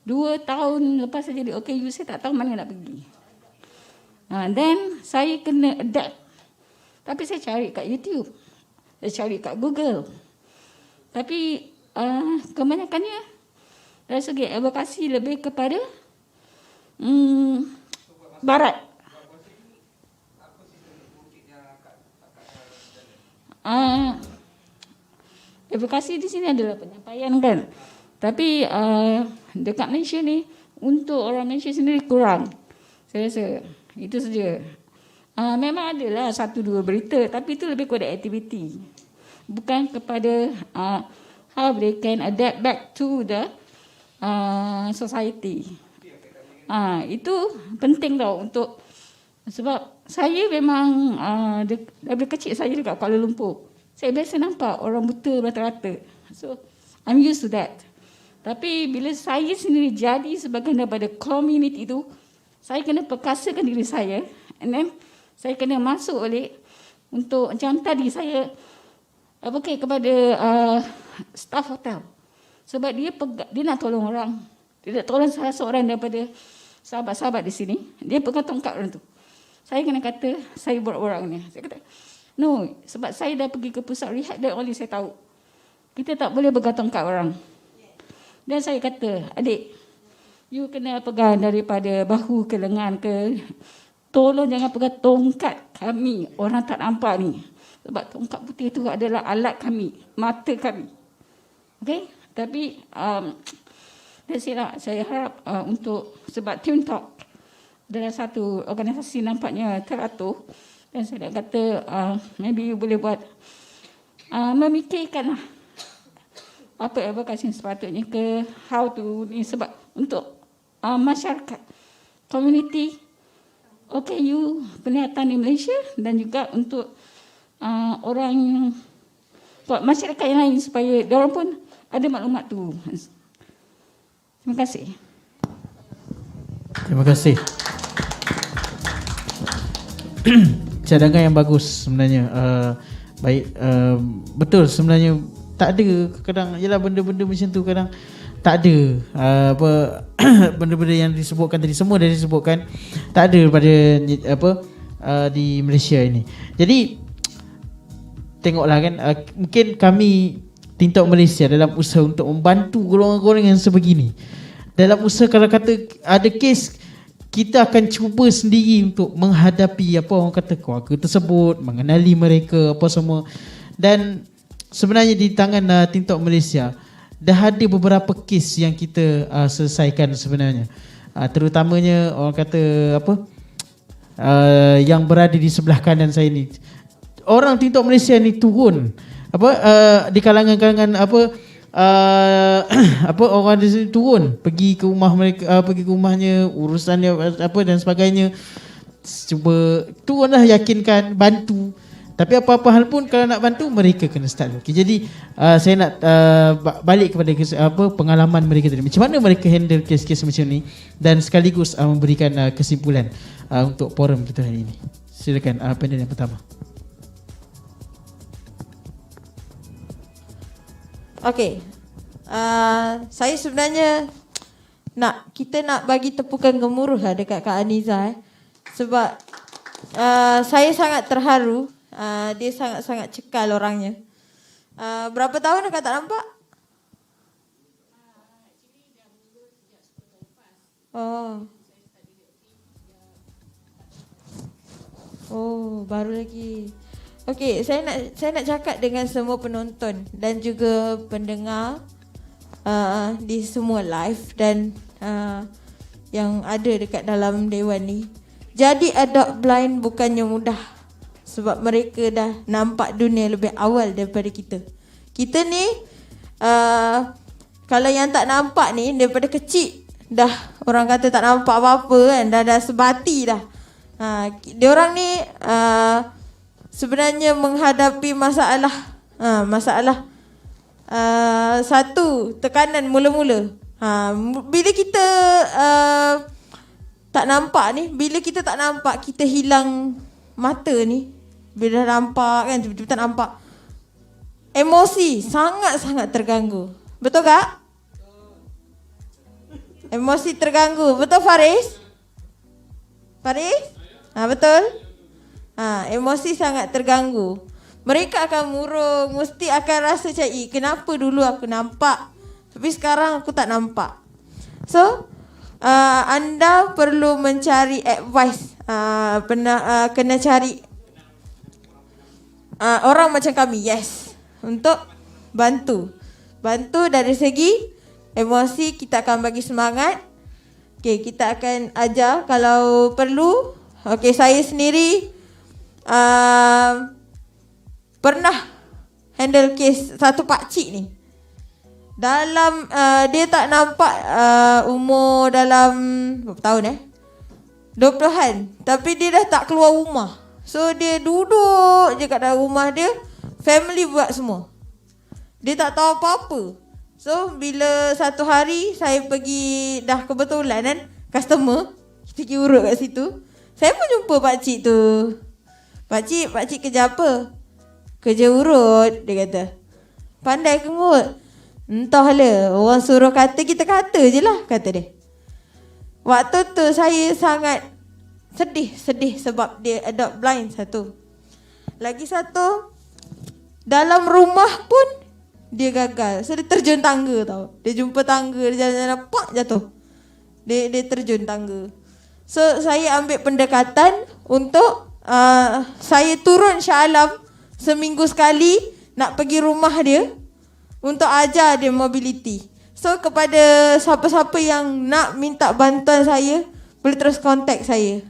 2 tahun lepas saya jadi OKU, saya tak tahu mana nak pergi. Then saya kena adapt. Tapi saya cari kat YouTube, saya cari kat Google. Tapi kebanyakannya dari segi advokasi lebih kepada barat. Advokasi di sini adalah penyampaian kan. Tapi dekat Malaysia ni, untuk orang Malaysia sendiri kurang. Saya rasa itu saja. Memang adalah 1-2 berita, tapi itu lebih kepada aktiviti. Bukan kepada how they can adapt back to the society. Itu penting tau untuk, sebab saya memang dari kecil saya dekat Kuala Lumpur. Saya biasa nampak orang buta rata-rata. So, I'm used to that. Tapi bila saya sendiri jadi sebahagian daripada community itu, saya kena perkasakan diri saya. And then, saya kena masuk balik untuk, macam tadi saya advocate kepada staff hotel. Sebab dia nak tolong orang. Dia nak tolong salah seorang daripada sahabat-sahabat di sini. Dia pegang tongkat orang tu. Saya kena kata, saya borak-borak ni. Saya kata, no, sebab saya dah pergi ke pusat rehab dan oleh saya tahu. Kita tak boleh pegang tongkat orang. Dan saya kata, adik, you kena pegang daripada bahu ke lengan ke. Tolong jangan pegang tongkat kami, orang tak nampak ni. Sebab tongkat putih itu adalah alat kami, mata kami. Okay? Tapi, saya harap untuk, sebab Team Talk adalah satu organisasi nampaknya teratur. Dan saya nak kata, maybe you boleh buat, memikirkanlah apa advokasi sepatutnya ke, how to ni, sebab untuk masyarakat, community, OKU, penglihatan di Malaysia dan juga untuk orang, buat masyarakat yang lain supaya diorang pun ada maklumat tu. Terima kasih. Terima kasih. Cadangan yang bagus sebenarnya. Baik, betul sebenarnya tak ada kadang ialah benda-benda macam tu kadang tak ada apa benda-benda yang disebutkan tadi, semua dah disebutkan, tak ada pada di Malaysia ini. Jadi tengoklah kan, mungkin kami Team Talk Malaysia dalam usaha untuk membantu golongan-golongan yang sebegini. Dalam usaha kalau kata ada kes, kita akan cuba sendiri untuk menghadapi apa orang kata keluarga tersebut, mengenali mereka apa semua. Dan sebenarnya di tangan Team Talk Malaysia dah ada beberapa kes yang kita selesaikan sebenarnya. Terutamanya orang kata apa, yang berada di sebelah kanan saya ni. Orang Team Talk Malaysia ni turun apa di kalangan-kalangan apa apa orang di sini turun pergi ke rumah mereka, pergi ke rumahnya, urusannya apa dan sebagainya, cuba turunlah yakinkan, bantu. Tapi apa-apa hal pun kalau nak bantu mereka kena start. Okay, jadi saya nak balik kepada pengalaman mereka tadi. Macam mana mereka handle kes-kes macam ni dan sekaligus memberikan kesimpulan untuk forum kita hari ini. Silakan panel yang pertama. Okey. Saya sebenarnya kita nak bagi tepukan gemuruh lah dekat Kak Aniza sebab saya sangat terharu. Dia sangat-sangat cekal orangnya. Berapa tahun dah tak nampak? Oh, baru lagi. Okey, saya nak cakap dengan semua penonton dan juga pendengar di semua live dan yang ada dekat dalam dewan ni. Jadi adopt blind bukannya mudah. Sebab mereka dah nampak dunia lebih awal daripada kita. Kita ni kalau yang tak nampak ni daripada kecil dah orang kata tak nampak apa-apa kan, dah sebati dah. Diorang ni sebenarnya menghadapi masalah satu tekanan mula-mula. Bila kita tak nampak ni, bila kita tak nampak, kita hilang mata ni. Bila dah nampak kan, tiba-tiba tak nampak, emosi sangat-sangat terganggu. Betul tak? Emosi terganggu. Betul Faris? Betul? Emosi sangat terganggu. Mereka akan murung, mesti akan rasa macam, kenapa dulu aku nampak tapi sekarang aku tak nampak. So anda perlu mencari advice, kena cari orang macam kami, untuk bantu dari segi emosi. Kita akan bagi semangat. Okay, kita akan ajar kalau perlu. Okay, saya sendiri pernah handle kes satu pakcik ni. Dalam dia tak nampak umur dalam berapa tahun 20-an, tapi dia dah tak keluar rumah. So dia duduk je kat dalam rumah dia, family buat semua. Dia tak tahu apa-apa. So bila satu hari saya pergi, dah kebetulan kan, customer, kita pergi urut kat situ. Saya pun jumpa pakcik tu. Pakcik kerja apa? Kerja urut, dia kata. Pandai ke ngut? Entahlah, orang suruh kata, kita kata je lah, kata dia. Waktu tu saya sangat sedih sebab dia adopt blind satu. Lagi satu, dalam rumah pun dia gagal. So dia terjun tangga tau. Dia jumpa tangga, dia jalan-jalan, pak jatuh. Dia terjun tangga. So saya ambil pendekatan untuk saya turun Shah Alam seminggu sekali nak pergi rumah dia untuk ajar dia mobility. So kepada siapa-siapa yang nak minta bantuan saya, boleh terus kontak saya.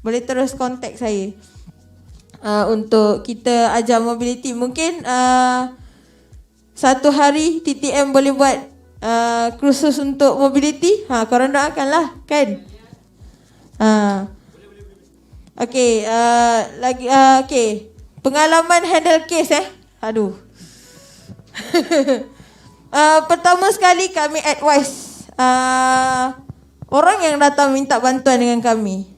Boleh terus kontak saya untuk kita ajar mobility. Mungkin satu hari TTM boleh buat kursus untuk mobility. Korang doakanlah kan. Okay, lagi okay. Pengalaman handle case aduh. Pertama sekali kami advise orang yang datang minta bantuan dengan kami.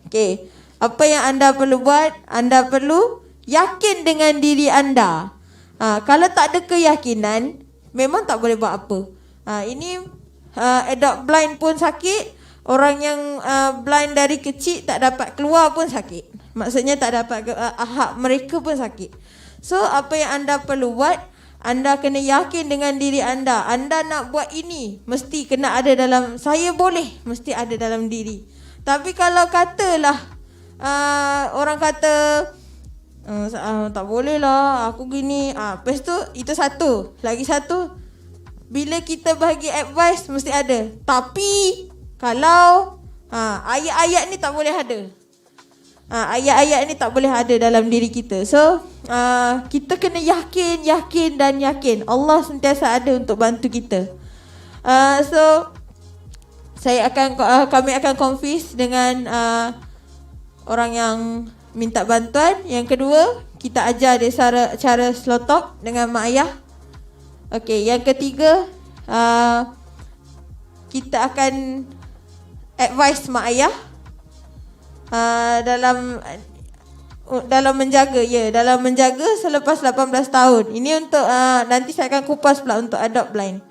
Okay, apa yang anda perlu buat, anda perlu yakin dengan diri anda. Kalau tak ada keyakinan, memang tak boleh buat apa. Ini adopt blind pun sakit. Orang yang blind dari kecil tak dapat keluar pun sakit. Maksudnya tak dapat hak mereka pun sakit. So apa yang anda perlu buat, anda kena yakin dengan diri anda. Anda nak buat ini, mesti kena ada dalam, saya boleh, mesti ada dalam diri. Tapi kalau katalah orang kata tak boleh lah, aku gini, lepas tu itu satu. Lagi satu, bila kita bagi advice mesti ada. Tapi kalau ayat-ayat ni tak boleh ada. ayat-ayat ni tak boleh ada dalam diri kita. So kita kena yakin Allah sentiasa ada untuk bantu kita. So kami akan confess dengan orang yang minta bantuan. Yang kedua, kita ajar dia cara slow talk dengan mak ayah. Okey, yang ketiga, kita akan advise mak ayah dalam menjaga selepas 18 tahun. Ini untuk nanti saya akan kupas pula untuk adopt blind.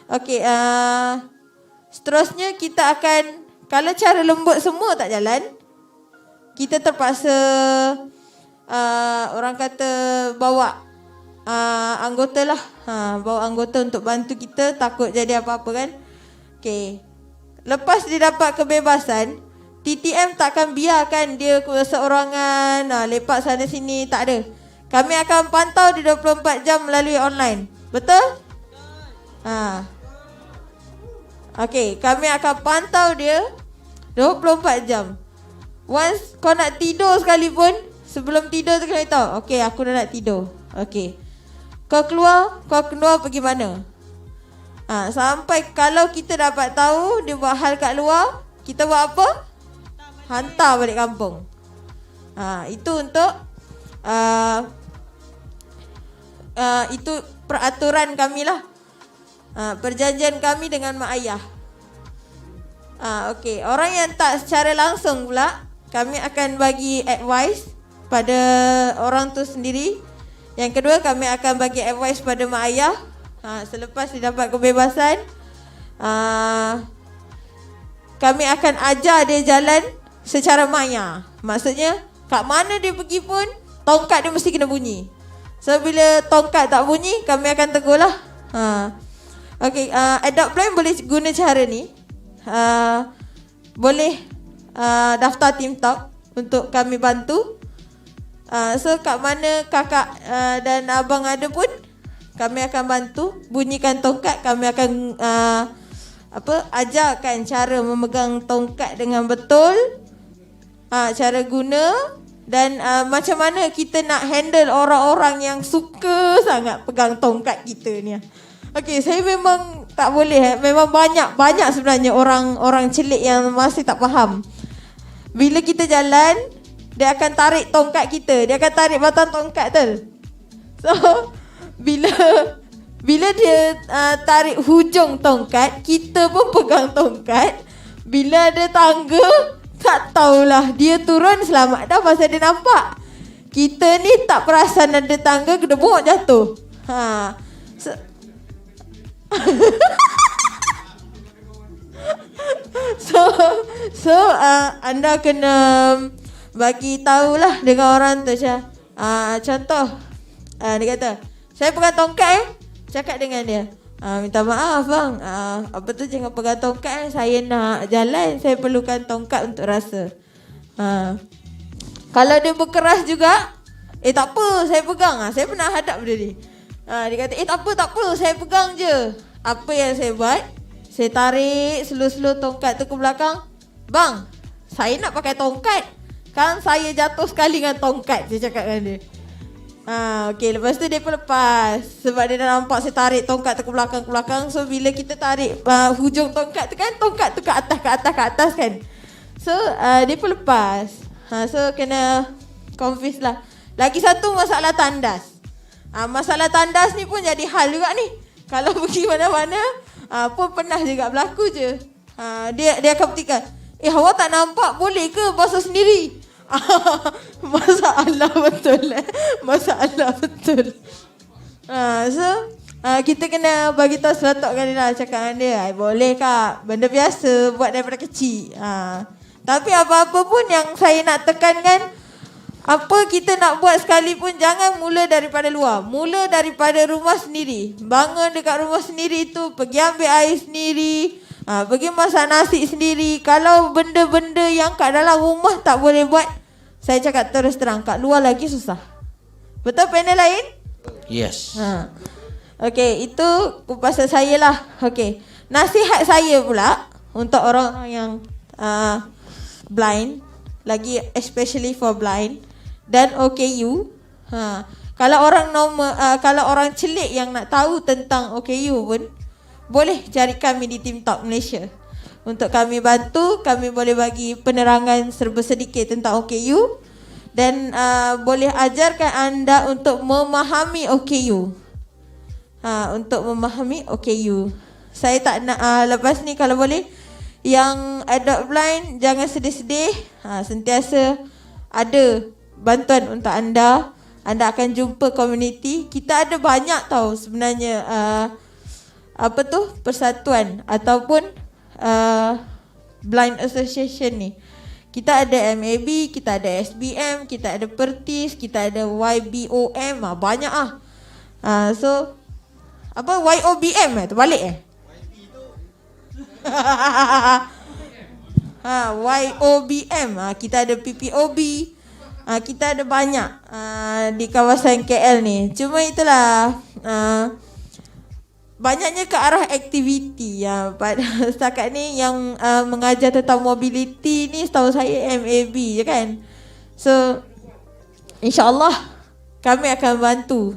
Okey, seterusnya kita akan, kalau cara lembut semua tak jalan, kita terpaksa orang kata bawa anggota lah, bawa anggota untuk bantu kita, takut jadi apa-apa kan. Okey, lepas dia dapat kebebasan, TTM takkan biarkan dia seorangan lepak sana sini, tak ada. Kami akan pantau dia 24 jam melalui online. Betul? Okey, kami akan pantau dia 24 jam. Once kau nak tidur sekalipun, sebelum tidur tu kena tahu, okey aku dah nak tidur. Okey, kau keluar pergi mana? Sampai kalau kita dapat tahu dia buat hal kat luar, kita buat apa? Hantar balik kampung. Itu untuk itu peraturan kami lah, perjanjian kami dengan mak ayah. Okey, orang yang tak secara langsung pula, kami akan bagi advice pada orang tu sendiri. Yang kedua, kami akan bagi advice pada mak ayah selepas dia dapat kebebasan. Kami akan ajar dia jalan secara maya. Maksudnya kat mana dia pergi pun tongkat dia mesti kena bunyi. So bila tongkat tak bunyi, kami akan tegur lah. Okey, adopt blind boleh guna cara ni. Boleh daftar team talk untuk kami bantu. So kat mana kakak dan abang ada pun, kami akan bantu. Bunyikan tongkat, kami akan ajarkan cara memegang tongkat dengan betul, cara guna, dan macam mana kita nak handle orang-orang yang suka sangat pegang tongkat kita ni. Okey, saya memang tak boleh. Memang banyak sebenarnya orang celik yang masih tak faham. Bila kita jalan, dia akan tarik tongkat kita. Dia akan tarik batang tongkat tu. So, bila dia tarik hujung tongkat, kita pun pegang tongkat. Bila ada tangga, tak tahulah dia turun selamat dah pasal dia nampak. Kita ni tak perasan ada tangga, kena bongok jatuh. So anda kena bagi tahulah dengan orang tu macam contoh, dia kata, saya pegang tongkat cakap dengan dia, minta maaf bang, apa tu jangan pegang tongkat, saya nak jalan, saya perlukan tongkat untuk rasa. Kalau dia berkeras juga, tak apa saya pegang, saya pernah hadap dia ni. Dia kata, tak apa, saya pegang je. Apa yang saya buat? Saya tarik slow-slow tongkat tu ke belakang. Bang, saya nak pakai tongkat. Kan saya jatuh sekali dengan tongkat, saya cakap dengan dia. Okey, lepas tu dia pun lepas. Sebab dia dah nampak saya tarik tongkat tu ke belakang. So bila kita tarik hujung tongkat tu kan, tongkat tu ke atas kan. So dia pun lepas. So kena confuse lah. Lagi satu, masalah tandas. Masalah tandas ni pun jadi hal juga ni. Kalau pergi mana-mana pun pernah juga berlaku je. Dia akan petikan, awak tak nampak, boleh ke basuh sendiri? Masalah betul. Masalah betul. So kita kena bagi tahu selatok kan dia lah, cakap dengan dia, boleh kak, benda biasa, buat daripada kecil. Tapi apa-apa pun yang saya nak tekankan, apa kita nak buat sekalipun, jangan mula daripada luar. Mula daripada rumah sendiri. Bangun dekat rumah sendiri tu, pergi ambil air sendiri, pergi masak nasi sendiri. Kalau benda-benda yang kat dalam rumah tak boleh buat, saya cakap terus terang, kat luar lagi susah. Betul panel lain? Yes. Okey, itu pasal saya lah. Okey, nasihat saya pula untuk orang yang blind, lagi especially for blind dan OKU. Kalau orang kalau orang celik yang nak tahu tentang OKU pun boleh cari kami di Team Talk Malaysia. Untuk kami bantu, kami boleh bagi penerangan serba sedikit tentang OKU dan boleh ajarkan anda untuk memahami OKU. Untuk memahami OKU. Saya tak nak lepas ni kalau boleh yang adopt blind jangan sedih-sedih. Sentiasa ada bantuan untuk anda. Anda akan jumpa komuniti. Kita ada banyak tahu sebenarnya persatuan ataupun blind association ni. Kita ada MAB, kita ada SBM, kita ada Pertis, kita ada YBOM, banyak so apa YOBM terbalik YOBM, kita ada PPOB, kita ada banyak di kawasan KL ni. Cuma itulah banyaknya ke arah aktiviti pada setakat ni yang mengajar tentang mobility ni setahu saya MAB je kan. So insya-Allah kami akan bantu.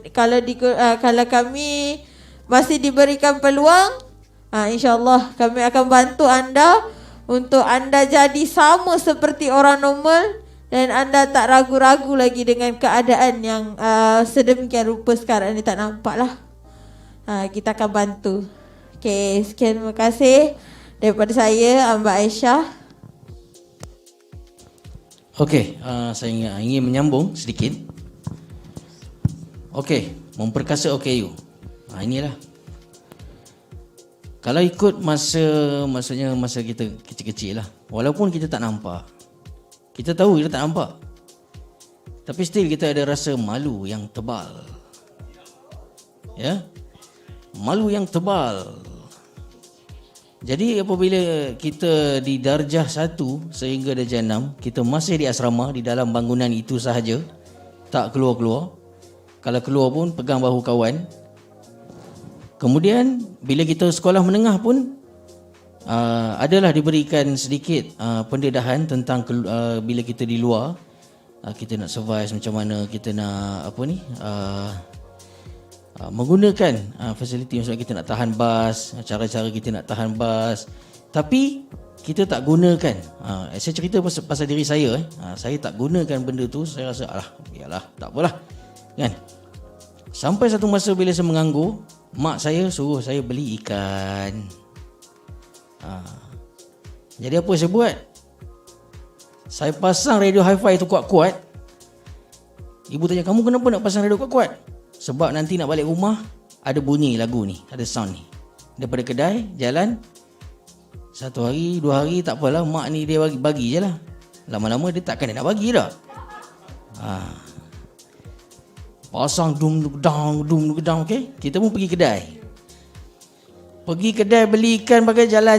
Kalau kami masih diberikan peluang, insya-Allah kami akan bantu anda untuk anda jadi sama seperti orang normal dan anda tak ragu-ragu lagi dengan keadaan yang sedemikian rupa sekarang ni tak nampak lah. Kita akan bantu. Okay, sekian, terima kasih daripada saya, Mbak Aisyah. Okey, saya ingin menyambung sedikit. Okey, memperkasa OKU. Inilah. Kalau ikut maksudnya masa kita kecil-kecil lah. Walaupun kita tak nampak. Kita tahu kita tak nampak. Tapi still kita ada rasa malu yang tebal. Ya? Malu yang tebal. Jadi apabila kita di darjah 1 sehingga darjah 6, kita masih di asrama, di dalam bangunan itu sahaja, tak keluar-keluar. Kalau keluar pun pegang bahu kawan. Kemudian bila kita sekolah menengah pun adalah diberikan sedikit pendedahan tentang bila kita di luar, kita nak survive macam mana, kita nak menggunakan fasiliti maksudnya kita nak tahan bas, cara-cara kita nak tahan bas. Tapi kita tak gunakan. Saya cerita pasal diri saya. Saya tak gunakan benda tu. Saya rasa biarlah, tak apalah kan. Sampai satu masa bila saya menganggur, mak saya suruh saya beli ikan. Jadi apa saya buat? Saya pasang radio hi-fi tu kuat-kuat. Ibu tanya, kamu kenapa nak pasang radio kuat-kuat? Sebab nanti nak balik rumah ada bunyi lagu ni, ada sound ni. Daripada kedai, jalan 1 hari, 2 hari, tak apalah, mak ni dia bagi je lah. Lama-lama dia takkan dia nak bagi dah. Pasang dum gedang, okey. Kita pun pergi kedai. Pergi kedai beli ikan pakai jalan.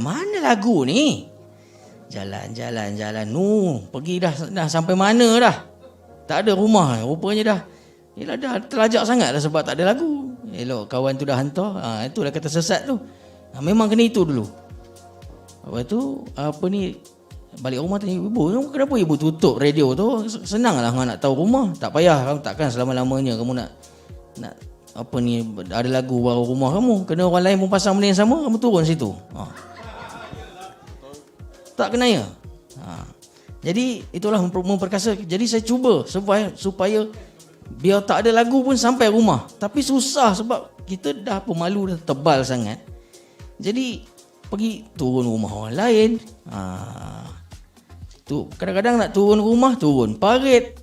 Mana lagu ni? Jalan. Pergi dah sampai mana dah? Tak ada rumah. Rupanya dah terlajak sangat dah sebab tak ada lagu. Elok kawan tu dah hantar. Itulah kata sesat tu. Memang kena itu dulu. Lepas tu balik rumah tanya ibu, kenapa ibu tutup radio tu? Senanglah orang nak tahu rumah. Tak payah, kamu takkan selama-lamanya kamu nak ada lagu baru rumah kamu. Kena orang lain pun pasang benda yang sama, kamu turun situ. Tak kena ya. Jadi itulah memperkasa. Jadi saya cuba supaya biar tak ada lagu pun sampai rumah. Tapi susah sebab kita dah pemalu, dah tebal sangat. Jadi pergi turun rumah orang lain. Tu kadang-kadang nak turun rumah, turun parit.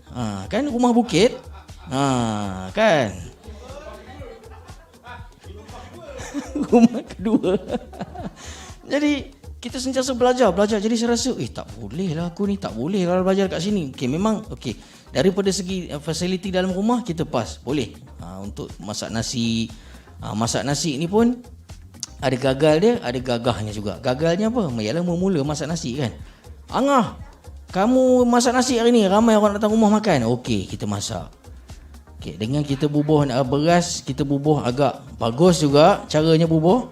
Kan rumah bukit. Kan. Rumah kedua. Jadi kita sentiasa belajar. Jadi saya rasa tak boleh lah aku ni, tak boleh kalau belajar kat sini. Memang daripada segi fasiliti dalam rumah kita pas, boleh. Untuk masak nasi. Masak nasi ni pun ada gagal dia, ada gagahnya juga. Gagalnya apa? Ialah memula masak nasi kan. Angah, kamu masak nasi hari ni, ramai orang datang rumah makan. Okey, kita masak. Dengan kita bubuh beras, kita bubuh agak bagus juga caranya bubuh.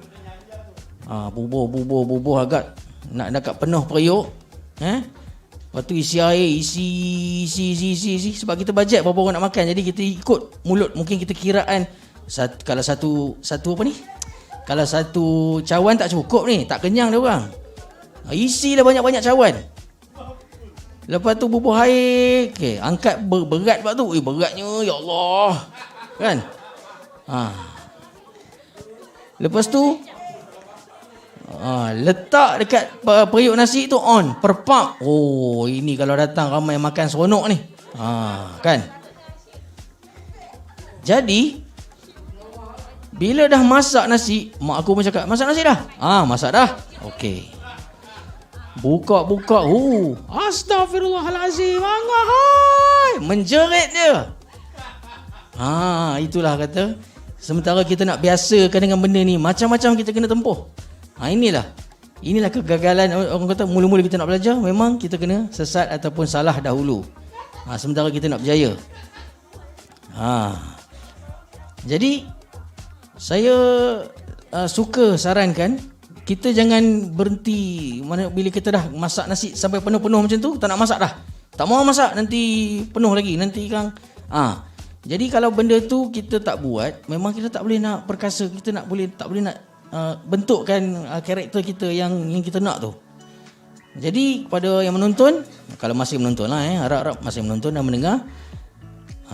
Bubuh agak nak dekat penuh periuk. Lepas tu isi air, isi. Sebab kita bajet berapa orang nak makan. Jadi kita ikut mulut. Mungkin kita kiraan kalau satu apa ni? Kalau satu cawan tak cukup ni, tak kenyang dia orang. Isilah banyak-banyak cawan. Lepas tu bubuh air. Okay, angkat berat sebab tu. Beratnya, ya Allah. Kan? Lepas tu letak dekat periuk nasi tu on, perpap. Oh, ini kalau datang ramai makan seronok ni. Kan? Jadi bila dah masak nasi, mak aku pun cakap, masak nasi dah? Masak dah. Okey. Buka. Astaghfirullahalazim. Hai. Menjerit dia. Itulah kata. Sementara kita nak biasakan dengan benda ni, macam-macam kita kena tempuh. Inilah kegagalan. Orang kata mula-mula kita nak belajar, memang kita kena sesat ataupun salah dahulu. Sementara kita nak berjaya. Jadi saya suka sarankan kita jangan berhenti bila kita dah masak nasi sampai penuh-penuh macam tu, tak nak masak dah. Tak mau masak, nanti penuh lagi, nanti kan. Jadi kalau benda tu kita tak buat, memang kita tak boleh nak perkasa, kita tak boleh nak bentukkan karakter kita yang kita nak tu. Jadi kepada yang menonton, kalau masih menonton lah, harap-harap masih menonton dan mendengar,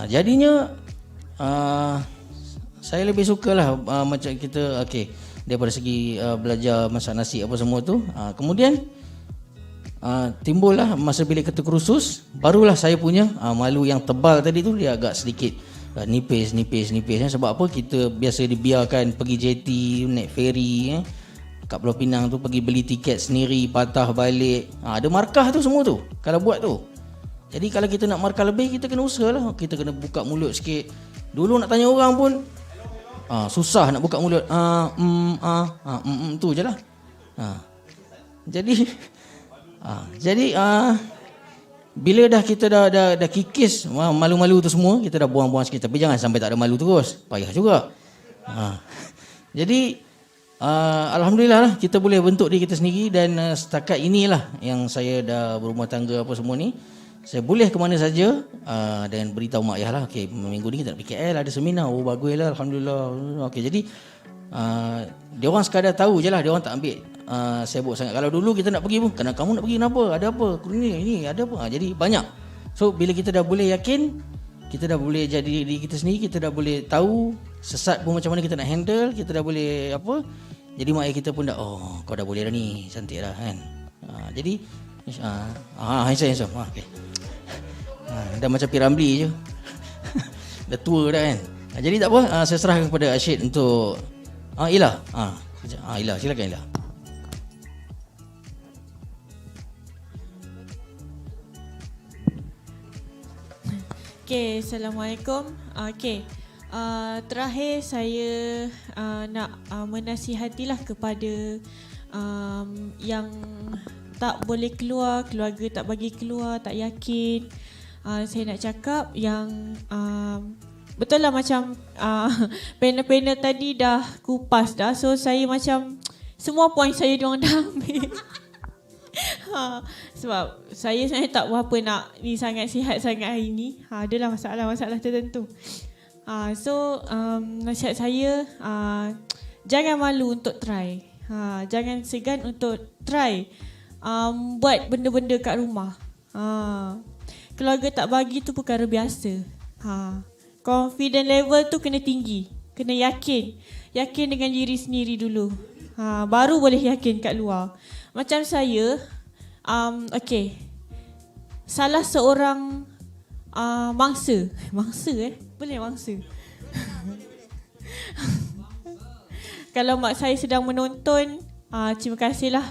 jadinya saya lebih sukalah macam kita daripada segi belajar masak nasi apa semua tu. Kemudian timbullah masa bila kita kursus, barulah saya punya malu yang tebal tadi tu dia agak sedikit nipis. Sebab apa? Kita biasa dibiarkan pergi jeti, naik ferry kat Pulau Pinang tu, pergi beli tiket sendiri, patah balik. Ada markah tu semua tu kalau buat tu. Jadi kalau kita nak markah lebih, kita kena usahalah. Kita kena buka mulut sikit. Dulu nak tanya orang pun susah nak buka mulut. Tu je lah. Jadi bila dah kita dah kikis malu-malu tu semua, kita dah buang-buang sikit. Tapi jangan sampai tak ada malu terus, payah juga. Jadi alhamdulillah lah, kita boleh bentuk diri kita sendiri. Dan setakat inilah yang saya dah berumah tangga apa semua ni, saya boleh ke mana saja dan beritahu mak ayah lah, minggu ni kita nak pergi KL, ada seminar. Baguslah, alhamdulillah. Jadi dia orang sekadar tahu je lah, dia orang tak ambil sibuk sangat. Kalau dulu kita nak pergi pun, kamu nak pergi kenapa? Ada apa? Ini ada apa? Jadi banyak. So bila kita dah boleh yakin, kita dah boleh jadi diri kita sendiri, kita dah boleh tahu sesat pun macam mana kita nak handle, kita dah boleh apa. Jadi mak ayah kita pun dah, kau dah boleh dah ni, cantik dah kan. Jadi handsome. Dah macam Piramli je. Dah tua dah kan. Jadi tak apa, saya serahkan kepada Ashid untuk Ila. Ila, silakan Ila. Assalamualaikum. Terakhir saya nak menasihatilah kepada yang tak boleh keluar, keluarga tak bagi keluar, tak yakin. Saya nak cakap yang betul lah, macam panel-panel tadi dah kupas dah. So saya macam semua poin saya diorang dah ambil. Sebab saya tak berapa nak ni sangat sihat sangat hari ni. Adalah masalah-masalah tertentu. So nasihat saya, jangan malu untuk try. Jangan segan untuk try buat benda-benda kat rumah. Keluarga tak bagi tu perkara biasa. Confident level tu kena tinggi. Kena yakin. Yakin dengan diri sendiri dulu. Baru boleh yakin kat luar. Macam saya, salah seorang mangsa. Boleh mangsa? Kalau mak saya sedang menonton, terima kasihlah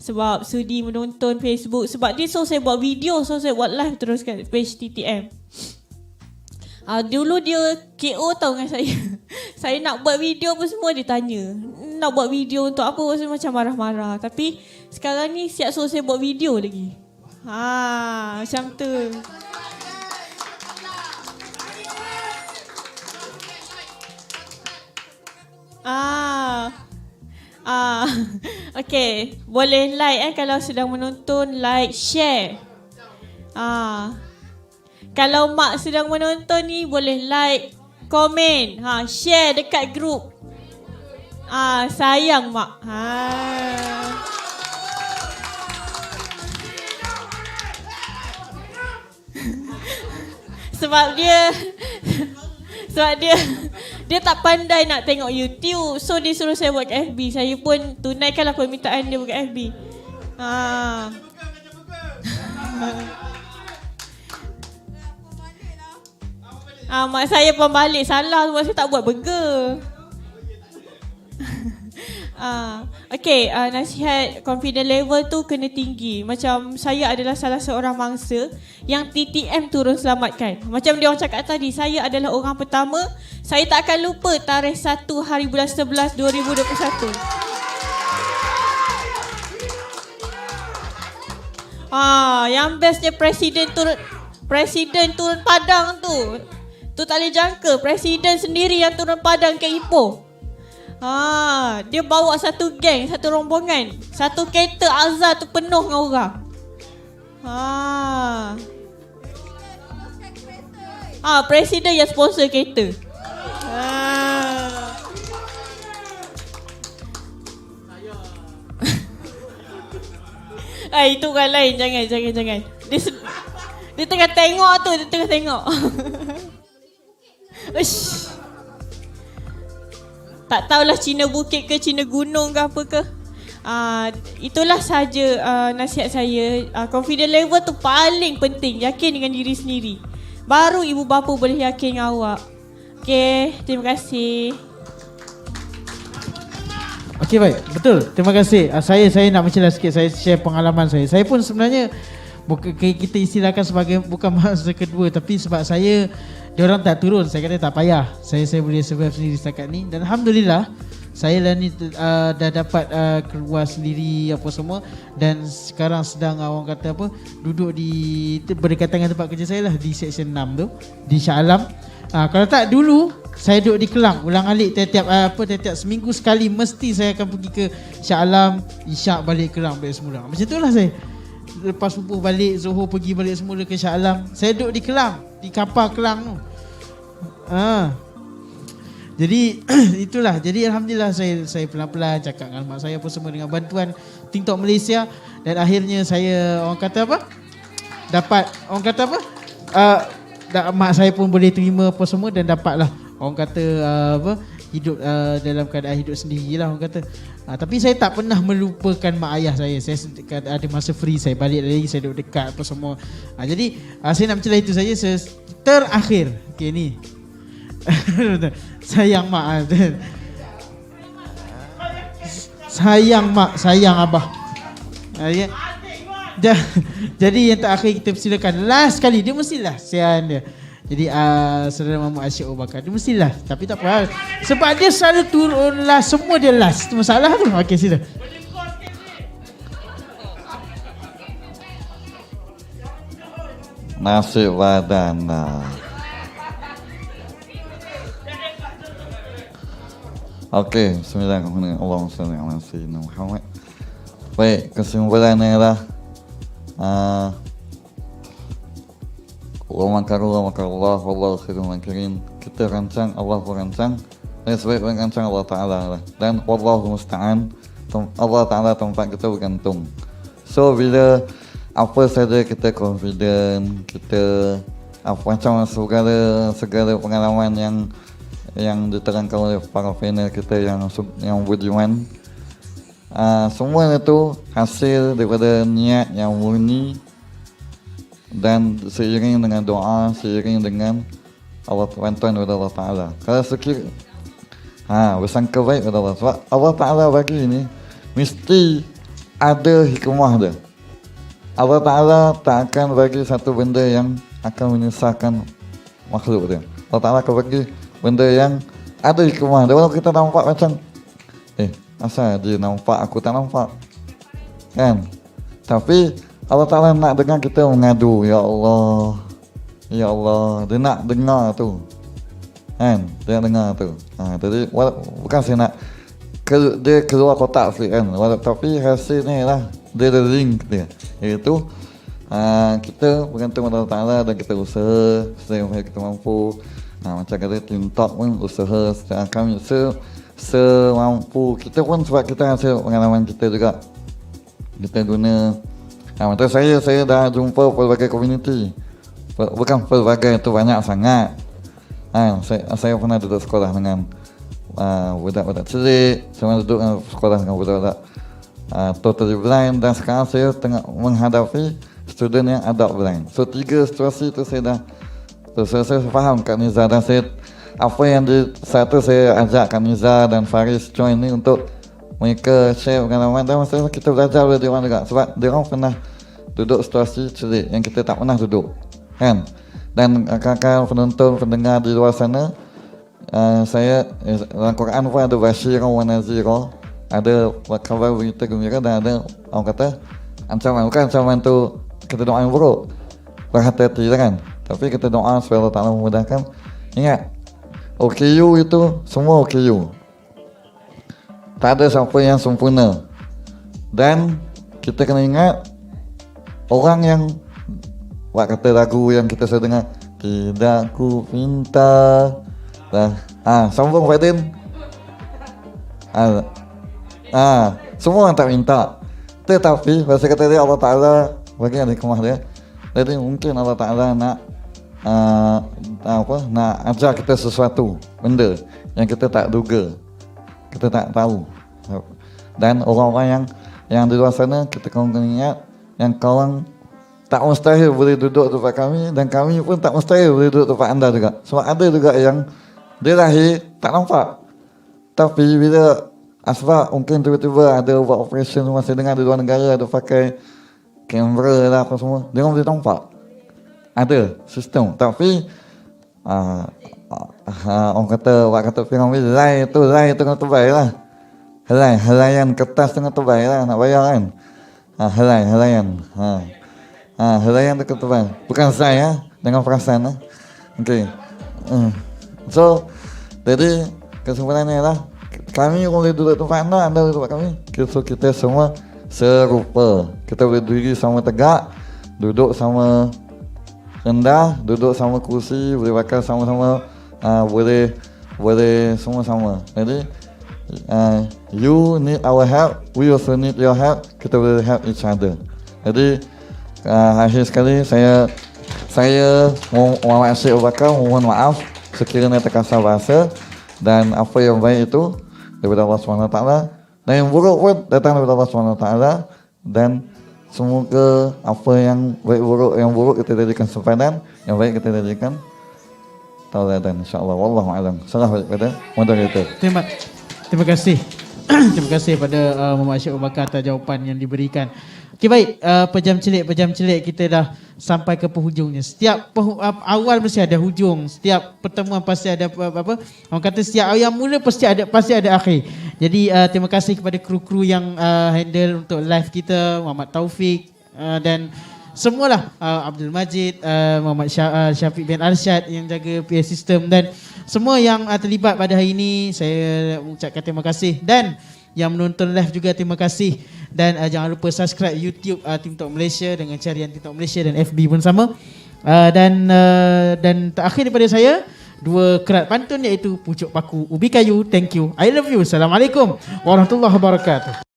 sebab sudi menonton Facebook. Sebab dia suruh saya buat video, suruh saya buat live terus kat page TTM. Dulu dia KO tau dengan saya. Saya nak buat video apa semua, dia tanya nak buat video untuk apa, macam marah-marah. Tapi sekarang ni siap suruh saya buat video lagi. Macam tu. Okay, boleh like kalau sedang menonton, like, share. Kalau mak sedang menonton ni boleh like, komen, share dekat grup. Sayang mak. Sebab dia tak pandai nak tengok YouTube. So dia suruh saya buat kat FB. Saya pun tunaikanlah permintaan dia buat kat FB. Mak saya pembalik salah sebab saya tak buat burger. Okay, nasihat confident level tu kena tinggi. Macam saya adalah salah seorang mangsa yang TTM turun selamatkan. Macam dia orang cakap tadi, saya adalah orang pertama. Saya tak akan lupa tarikh 1 hari bulan 11 2021. Yang bestnya Presiden turun padang tu. Tu tak boleh jangka, Presiden sendiri yang turun padang ke Ipoh. Dia bawa satu geng, satu rombongan. Satu kereta Azhar tu penuh dengan orang. Presiden yang sponsor kereta. Itu orang lain. Jangan. Dia tengah tengok tu. Dia tengah tengok. Uish. Tak tahulah Cina Bukit ke Cina Gunung ke apa ke. Itulah saja nasihat saya. Confident level tu paling penting. Yakin dengan diri sendiri. Baru ibu bapa boleh yakin dengan awak. Okay, terima kasih. Okey, baik. Betul. Terima kasih. Saya nak mencelah sikit. Saya share pengalaman saya. Saya pun sebenarnya kita istilahkan sebagai bukan masa kedua, tapi sebab diorang tak turun, saya kata tak payah. Saya boleh survive sendiri setakat ni. Dan Alhamdulillah saya dah ni dah dapat keluar sendiri apa semua. Dan sekarang sedang orang kata apa, duduk di berdekatan dengan tempat kerja saya lah, di Seksyen 6 tu, di Shah Alam. Kalau tak dulu saya duduk di Kelang, ulang-alik tiap seminggu sekali mesti saya akan pergi ke Shah Alam, Isyak balik Kelang balik semula. Macam itulah saya. Lepas subuh balik, Zuhur pergi balik semula ke Shah Alam. Saya duduk di Kelang, di kapal Kelang tu. Jadi itulah. Jadi Alhamdulillah saya pelan-pelan cakap dengan mak saya apa semua dengan bantuan TikTok Malaysia. Dan akhirnya saya dapat mak saya pun boleh terima apa semua. Dan dapatlah hidup dalam keadaan hidup sendirilah orang kata. Tapi saya tak pernah melupakan mak ayah saya. Saya ada masa free, saya balik lagi, saya duduk dekat apa semua. Jadi saya nak mencelah itu saja. Terakhir, okay ni. Sayang mak. Sayang mak, sayang abah. Jadi yang terakhir kita persilakan. Last kali, dia mestilah sian dia. Jadi Saudara Mahmud Asyik Abu Bakar, dia mestilah. Tapi tak apa, sebab dia selalu turun last. Semua dia last. Itu masalah tu. Okey, sila. Nasib badana. Okey, bismillahirrahmanirrahim. Allahumma salli ala sayyidina Muhammad. Baik, kesimpulannya adalah wa makarullah wallahu khairul makirin. Kita rancang, Allah pun rancang. Dan sebaik-baik rancang Allah Ta'ala lah. Dan wallahu musta'an, Allah Ta'ala tempat kita bergantung. So bila apa saja kita confident, kita macam segala pengalaman yang diterangkan oleh para panel kita yang budiman, semua itu hasil daripada niat yang murni dan seiring dengan doa, seiring dengan bantuan daripada Allah Ta'ala. Kalau sekir bersangka baik kepada Allah, sebab Allah Ta'ala bagi ini mesti ada hikmah dia. Allah Ta'ala tak akan bagi satu benda yang akan menyusahkan makhluk dia. Allah Ta'ala akan bagi benda yang ada hikmah dia. Walaupun kita nampak macam asal dia nampak, aku tak nampak kan. Tapi Allah Ta'ala nak dengar kita mengadu, Ya Allah, Ya Allah. Dia nak dengar tu kan. Dia nak dengar tu. Jadi bukan saya nak dia keluar kotak sikit kan. Tapi hasilnya lah dia ada link dia, iaitu kita bergantung pada Allah Ta'ala dan kita usaha sedaya kita mampu. Macam kata Team Talk pun usaha kami semampu kita pun, sebab kita hasil pengalaman kita juga. Kita guna macam saya dah jumpa pelbagai komuniti, bukan pelbagai, itu banyak sangat. Saya pernah duduk sekolah dengan budak-budak cilik, saya duduk sekolah dengan budak-budak totally blind, dan sekarang saya tengah menghadapi student yang adult blind. So 3 situasi tu saya dah saya faham Kak Niza, dan saya apa yang satu saya ajak Kak Niza dan Faris join ni untuk mereka share pengalaman, dan masa kita belajar dari dia orang juga, sebab dia orang pernah duduk situasi cilik yang kita tak pernah duduk kan. Dan kakak penonton pendengar di luar sana, saya dalam Quran pun ada basyiran wa nazira, ada kabar berita gembira, dan ada orang kata ancaman. Bukan ancaman tu kita doa yang buruk, berhati-hati kan, tapi kita doa supaya Allah Ta'ala memudahkan. Ingat, OKU itu semua OKU, tak ada siapa yang sempurna. Dan kita kena ingat, orang yang buat kata lagu yang kita selalu dengar, tidak ku minta dah, sambung Fadin. Semua orang tak minta, tetapi bahasa kata dia Allah Ta'ala bagi ada hikmah dia. Jadi mungkin Allah Ta'ala nak nak ajar kita sesuatu benda yang kita tak duga, kita tak tahu. Dan orang-orang yang di luar sana, kita kena ingat yang kawan tak mustahil boleh duduk tempat kami, dan kami pun tak mustahil boleh duduk tempat anda juga. Sebab ada juga yang dia lahir tak nampak, tapi bila asbab mungkin tiba-tiba ada buat operation, masa dengar di luar negara ada pakai kamera lah apa semua, dia orang boleh nampak. Ada sistem, tapi orang kata Firaun, helai tu kena tebal lah. Helaian kertas tengah tebal lah, nak bayar kan. Helaian tu kena tebal. Bukan saya dengan perasaan lah. Okay. So, jadi kesimpulannya lah, kami boleh duduk tempat anda duduk tempat kami. So, kita semua serupa. Kita boleh diri sama tegak, duduk sama rendah, duduk sama kursi, boleh makan sama-sama, boleh semua sama. Jadi you need our help, we also need your help. Kita boleh help each other. Jadi akhir sekali saya Muhammad Syed Abu Bakar mohon maaf sekiranya terkasar bahasa, dan apa yang baik itu daripada Allah SWT, dan yang buruk pun datang daripada Allah SWT. Dan semoga apa yang yang buruk kita jadikan sempadan, yang baik kita jadikan tauladan, insya-Allah. Wallahu a'lam. Salam kepada moderator. Terima kasih. Terima kasih pada Muhammad Syed Abu Bakar atas jawapan yang diberikan. Okey, baik, pejam celik kita dah sampai ke penghujungnya. Setiap awal mesti ada hujung, setiap pertemuan pasti ada apa? Orang kata setiap yang mula pasti ada akhir. Jadi terima kasih kepada kru-kru yang handle untuk live kita, Muhammad Taufik dan semualah, Abdul Majid, Muhammad Syafiq bin Arsyad yang jaga PA system, dan semua yang terlibat pada hari ini. Saya mengucapkan terima kasih, dan yang menonton live juga terima kasih. Dan jangan lupa subscribe YouTube Team Talk Malaysia dengan carian Team Talk Malaysia, dan FB pun sama. Dan terakhir daripada saya, 2 kerat pantun iaitu pucuk paku ubi kayu. Thank you, I love you. Assalamualaikum warahmatullahi wabarakatuh.